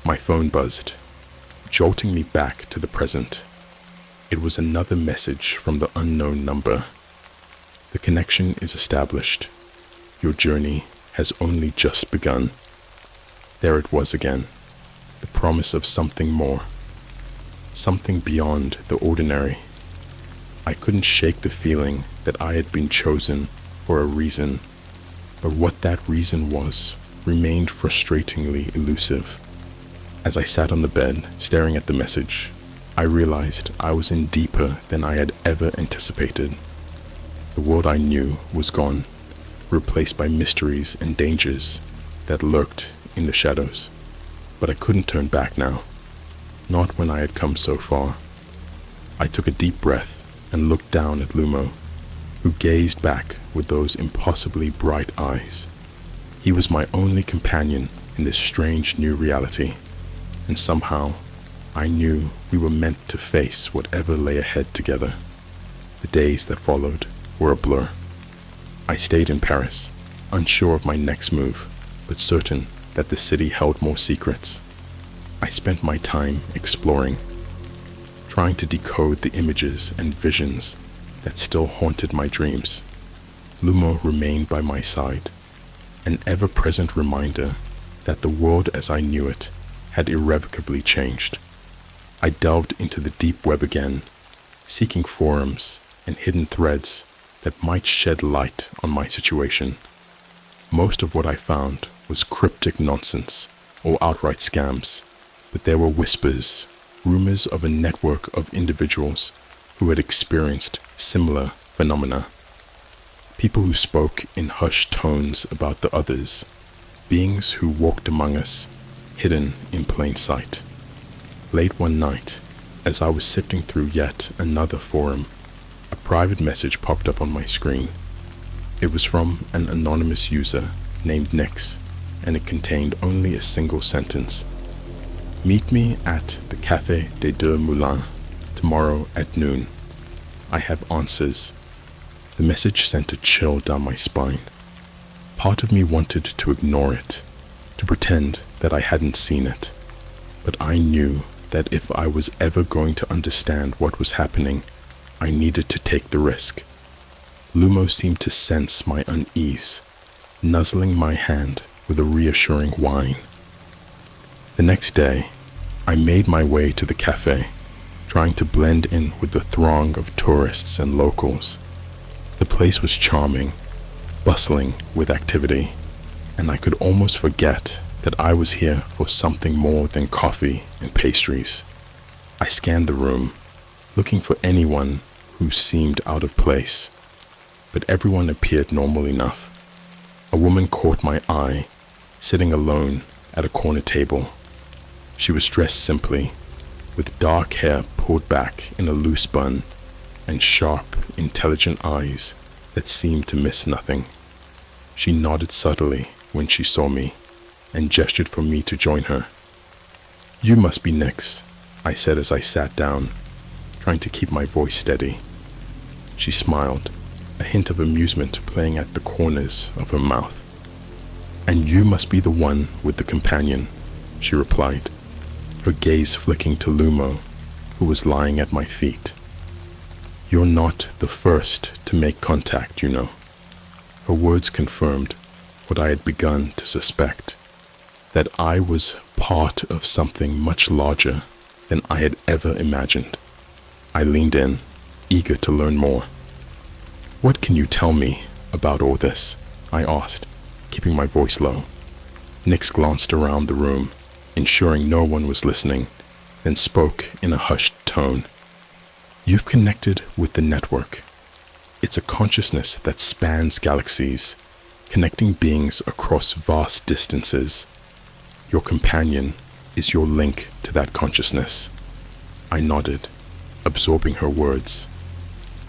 My phone buzzed, jolting me back to the present. It was another message from the unknown number. The connection is established. Your journey has only just begun. There it was again, the promise of something more, something beyond the ordinary. I couldn't shake the feeling that I had been chosen for a reason, but what that reason was remained frustratingly elusive. As I sat on the bed, staring at the message, I realized I was in deeper than I had ever anticipated. The world I knew was gone, replaced by mysteries and dangers that lurked in the shadows. But I couldn't turn back now, not when I had come so far. I took a deep breath and looked down at Lumo, who gazed back with those impossibly bright eyes. He was my only companion in this strange new reality, and somehow I knew we were meant to face whatever lay ahead together. The days that followed were a blur. I stayed in Paris, unsure of my next move, but certain that the city held more secrets. I spent my time exploring, trying to decode the images and visions that still haunted my dreams. Lumo remained by my side, an ever-present reminder that the world as I knew it had irrevocably changed. I delved into the deep web again, seeking forums and hidden threads that might shed light on my situation. Most of what I found was cryptic nonsense or outright scams, but there were whispers, rumors of a network of individuals who had experienced similar phenomena. People who spoke in hushed tones about the others, beings who walked among us, hidden in plain sight. Late one night, as I was sifting through yet another forum, a private message popped up on my screen. It was from an anonymous user named Nix, and it contained only a single sentence. Meet me at the Café des Deux Moulins tomorrow at noon. I have answers. The message sent a chill down my spine. Part of me wanted to ignore it, to pretend that I hadn't seen it, but I knew that if I was ever going to understand what was happening, I needed to take the risk. Lumo seemed to sense my unease, nuzzling my hand with a reassuring whine. The next day, I made my way to the cafe, trying to blend in with the throng of tourists and locals. The place was charming, bustling with activity, and I could almost forget that I was here for something more than coffee and pastries. I scanned the room, looking for anyone who seemed out of place, but everyone appeared normal enough. A woman caught my eye, sitting alone at a corner table. She was dressed simply, with dark hair pulled back in a loose bun and sharp, intelligent eyes that seemed to miss nothing. She nodded subtly when she saw me and gestured for me to join her. You must be Nix, I said as I sat down, trying to keep my voice steady. She smiled, a hint of amusement playing at the corners of her mouth. And you must be the one with the companion, she replied, her gaze flicking to Lumo, who was lying at my feet. You're not the first to make contact, you know. Her words confirmed what I had begun to suspect, that I was part of something much larger than I had ever imagined. I leaned in, eager to learn more. What can you tell me about all this? I asked, keeping my voice low. Nix glanced around the room, ensuring no one was listening, then spoke in a hushed tone. You've connected with the network. It's a consciousness that spans galaxies, connecting beings across vast distances. Your companion is your link to that consciousness. I nodded, absorbing her words.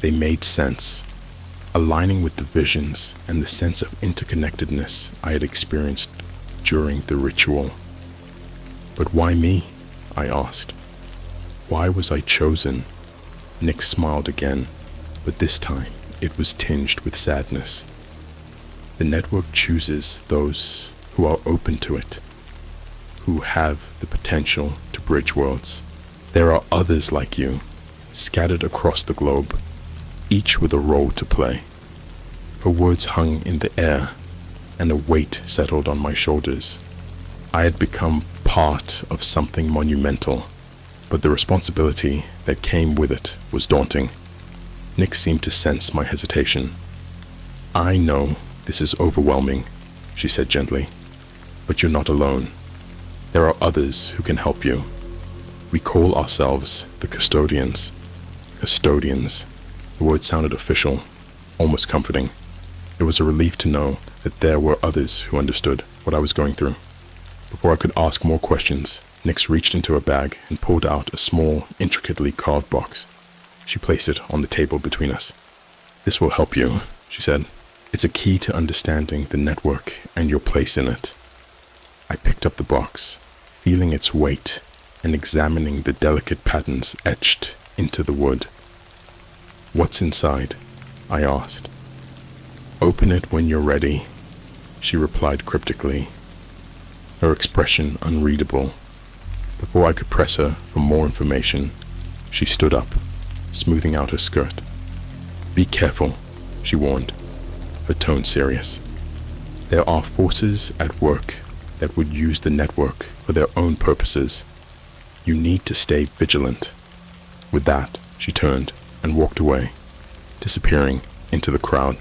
They made sense, aligning with the visions and the sense of interconnectedness I had experienced during the ritual. But why me? I asked. Why was I chosen? Nick smiled again, but this time it was tinged with sadness. The network chooses those who are open to it, who have the potential to bridge worlds. There are others like you, scattered across the globe, each with a role to play. Her words hung in the air, and a weight settled on my shoulders. I had become part of something monumental, but the responsibility that came with it was daunting. Nick seemed to sense my hesitation. "I know this is overwhelming," she said gently, "but you're not alone. There are others who can help you. We call ourselves the custodians." Custodians. The word sounded official, almost comforting. It was a relief to know that there were others who understood what I was going through. Before I could ask more questions, Nix reached into her bag and pulled out a small, intricately carved box. She placed it on the table between us. "This will help you," she said. "It's a key to understanding the network and your place in it." I picked up the box, feeling its weight and examining the delicate patterns etched into the wood. "What's inside?" I asked. "Open it when you're ready," she replied cryptically, her expression unreadable. Before I could press her for more information, she stood up, smoothing out her skirt. "Be careful," she warned, her tone serious. "There are forces at work that would use the network for their own purposes. You need to stay vigilant." With that, she turned and walked away, disappearing into the crowd.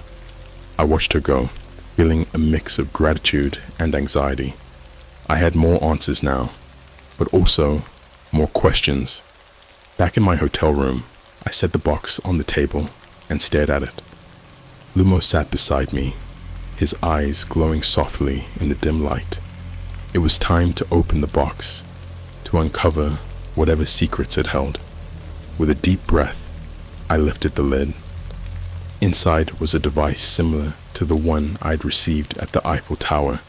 I watched her go, feeling a mix of gratitude and anxiety. I had more answers now, but also more questions. Back in my hotel room, I set the box on the table and stared at it. Lumo sat beside me, his eyes glowing softly in the dim light. It was time to open the box, to uncover whatever secrets it held. With a deep breath, I lifted the lid. Inside was a device similar to the one I'd received at the Eiffel Tower,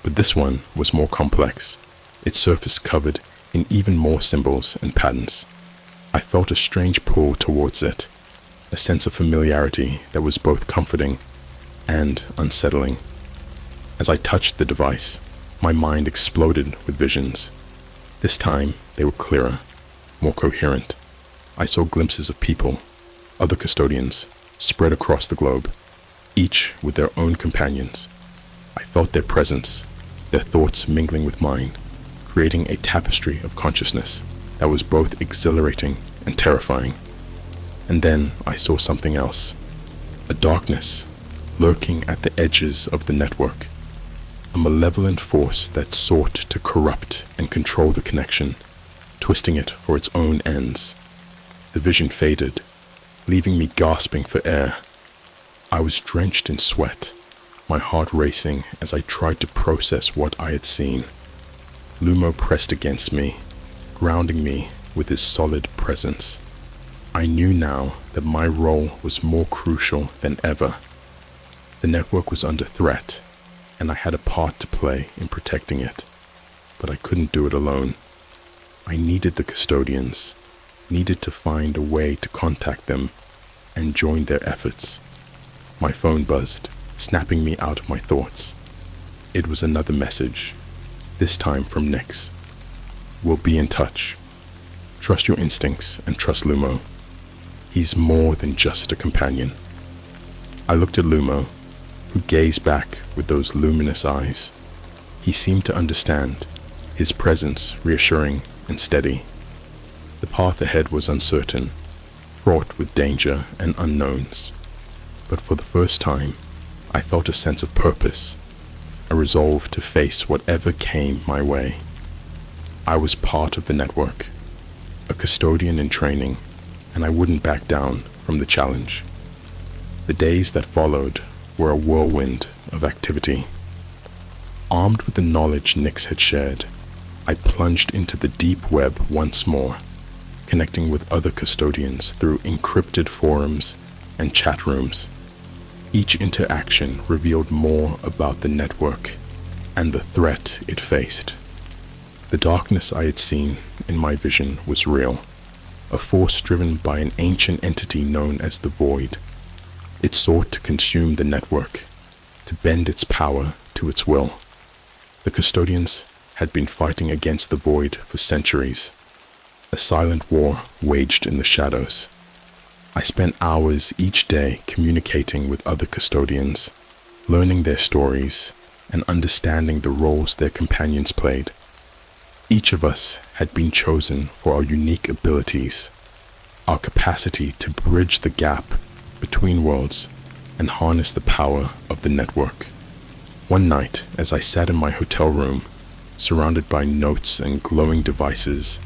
but this one was more complex, its surface covered in even more symbols and patterns. I felt a strange pull towards it, a sense of familiarity that was both comforting and unsettling. As I touched the device, my mind exploded with visions. This time, they were clearer, more coherent. I saw glimpses of people, other custodians, spread across the globe, each with their own companions. I felt their presence, their thoughts mingling with mine, creating a tapestry of consciousness that was both exhilarating and terrifying. And then I saw something else, a darkness lurking at the edges of the network, a malevolent force that sought to corrupt and control the connection, twisting it for its own ends. The vision faded, leaving me gasping for air. I was drenched in sweat, my heart racing as I tried to process what I had seen. Lumo pressed against me, grounding me with his solid presence. I knew now that my role was more crucial than ever. The network was under threat, and I had a part to play in protecting it, but I couldn't do it alone. I needed the custodians, needed to find a way to contact them and join their efforts. My phone buzzed, snapping me out of my thoughts. It was another message, this time from Nix. "We'll be in touch. Trust your instincts and trust Lumo. He's more than just a companion." I looked at Lumo, who gazed back with those luminous eyes. He seemed to understand, his presence reassuring and steady. The path ahead was uncertain, fraught with danger and unknowns. But for the first time, I felt a sense of purpose, a resolve to face whatever came my way. I was part of the network, a custodian in training, and I wouldn't back down from the challenge. The days that followed were a whirlwind of activity. Armed with the knowledge Nix had shared, I plunged into the deep web once more, connecting with other custodians through encrypted forums and chat rooms. Each interaction revealed more about the network and the threat it faced. The darkness I had seen in my vision was real, a force driven by an ancient entity known as the Void. It sought to consume the network, to bend its power to its will. The custodians had been fighting against the Void for centuries, a silent war waged in the shadows. I spent hours each day communicating with other custodians, learning their stories and understanding the roles their companions played. Each of us had been chosen for our unique abilities, our capacity to bridge the gap between worlds and harness the power of the network. One night, as I sat in my hotel room, surrounded by notes and glowing devices,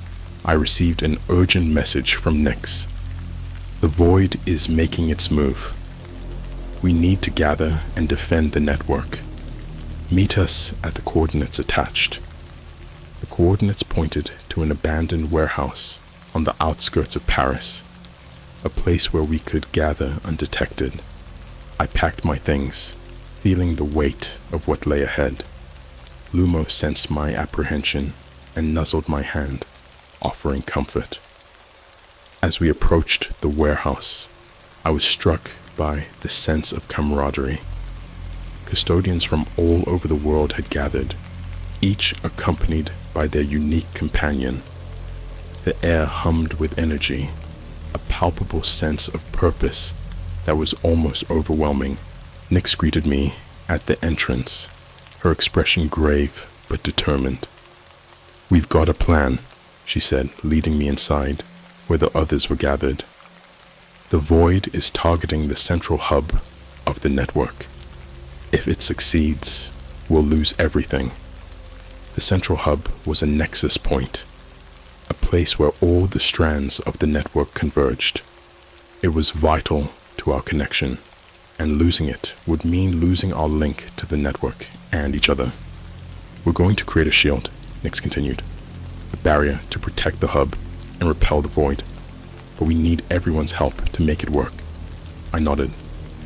I received an urgent message from Nyx. The void is making its move. We need to gather and defend the network. Meet us at the coordinates attached. The coordinates pointed to an abandoned warehouse on the outskirts of Paris, a place where we could gather undetected. I packed my things, feeling the weight of what lay ahead. Lumo sensed my apprehension and nuzzled my hand, offering comfort. As we approached the warehouse, I was struck by the sense of camaraderie. Custodians from all over the world had gathered, each accompanied by their unique companion. The air hummed with energy, a palpable sense of purpose that was almost overwhelming. Nyx greeted me at the entrance, her expression grave but determined. "We've got a plan," she said, leading me inside where the others were gathered. "The void is targeting the central hub of the network. If it succeeds, we'll lose everything." The central hub was a nexus point, a place where all the strands of the network converged. It was vital to our connection, and losing it would mean losing our link to the network and each other. "We're going to create a shield," Nyx continued, "a barrier to protect the hub and repel the void, but we need everyone's help to make it work." I nodded,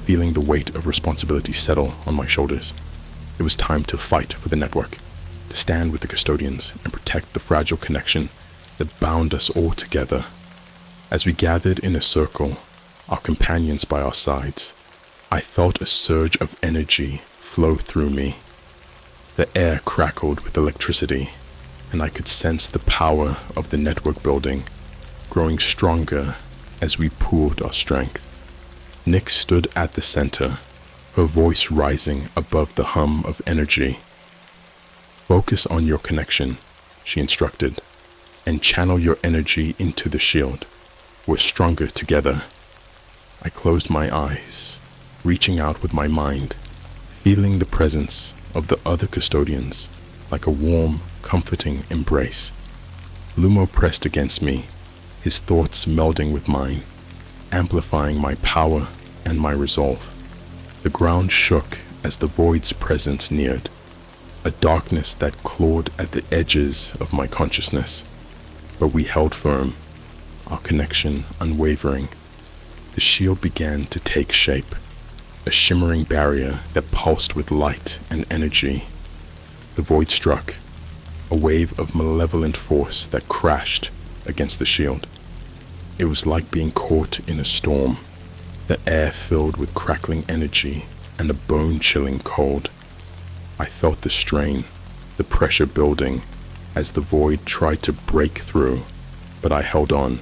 feeling the weight of responsibility settle on my shoulders. It was time to fight for the network, to stand with the custodians and protect the fragile connection that bound us all together. As we gathered in a circle, our companions by our sides, I felt a surge of energy flow through me. The air crackled with electricity, and I could sense the power of the network building growing stronger as we pooled our strength. Nyx stood at the center, her voice rising above the hum of energy. "Focus on your connection," she instructed, "and channel your energy into the shield. We're stronger together." I closed my eyes, reaching out with my mind, feeling the presence of the other custodians like a warm, comforting embrace. Lumo pressed against me, his thoughts melding with mine, amplifying my power and my resolve. The ground shook as the void's presence neared, a darkness that clawed at the edges of my consciousness. But we held firm, our connection unwavering. The shield began to take shape, a shimmering barrier that pulsed with light and energy. The void struck, a wave of malevolent force that crashed against the shield. It was like being caught in a storm, the air filled with crackling energy and a bone-chilling cold. I felt the strain, the pressure building as the void tried to break through, but I held on,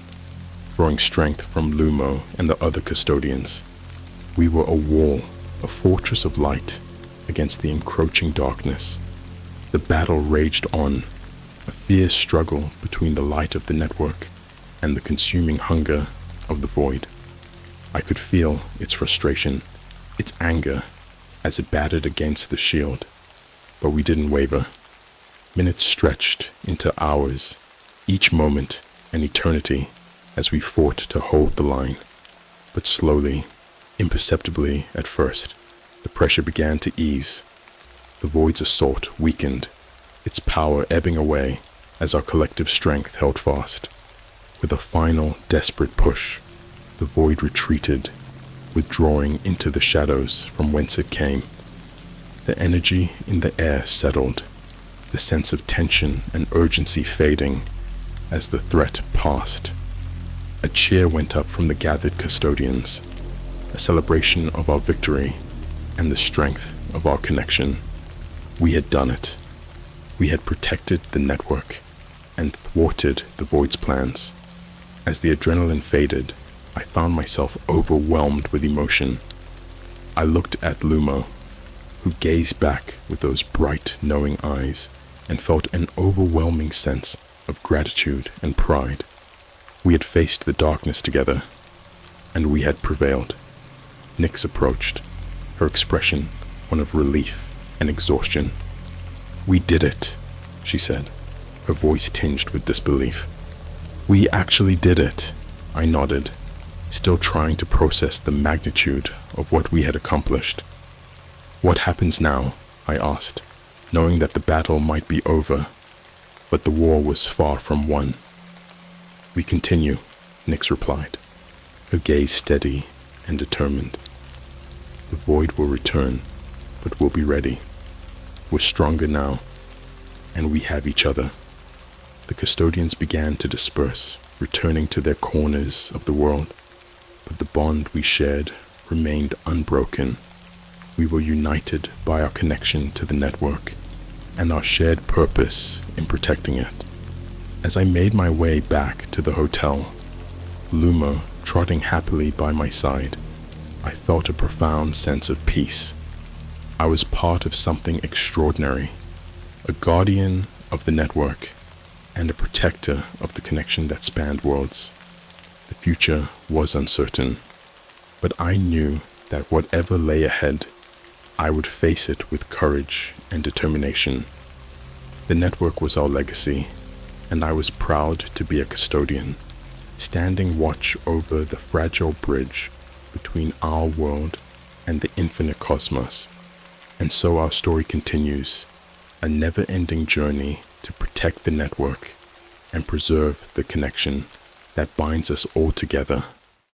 drawing strength from Lumo and the other custodians. We were a wall, a fortress of light against the encroaching darkness. The battle raged on, a fierce struggle between the light of the network and the consuming hunger of the void. I could feel its frustration, its anger, as it battered against the shield, but we didn't waver. Minutes stretched into hours, each moment an eternity as we fought to hold the line. But slowly, imperceptibly at first, the pressure began to ease. The void's assault weakened, its power ebbing away as our collective strength held fast. With a final, desperate push, the void retreated, withdrawing into the shadows from whence it came. The energy in the air settled, the sense of tension and urgency fading as the threat passed. A cheer went up from the gathered custodians, a celebration of our victory and the strength of our connection. We had done it. We had protected the network and thwarted the void's plans. As the adrenaline faded, I found myself overwhelmed with emotion. I looked at Lumo, who gazed back with those bright, knowing eyes, and felt an overwhelming sense of gratitude and pride. We had faced the darkness together, and we had prevailed. Nyx approached, her expression one of relief and exhaustion. "We did it," she said, her voice tinged with disbelief. "We actually did it," I nodded, still trying to process the magnitude of what we had accomplished. "What happens now?" I asked, knowing that the battle might be over, but the war was far from won. "We continue," Nyx replied, her gaze steady and determined. "The void will return, but we'll be ready. We're stronger now, and we have each other." The custodians began to disperse, returning to their corners of the world, but the bond we shared remained unbroken. We were united by our connection to the network and our shared purpose in protecting it. As I made my way back to the hotel, Luma trotting happily by my side, I felt a profound sense of peace. I was part of something extraordinary, a guardian of the network and a protector of the connection that spanned worlds. The future was uncertain, but I knew that whatever lay ahead, I would face it with courage and determination. The network was our legacy, and I was proud to be a custodian, standing watch over the fragile bridge between our world and the infinite cosmos. And so our story continues, a never-ending journey to protect the network and preserve the connection that binds us all together.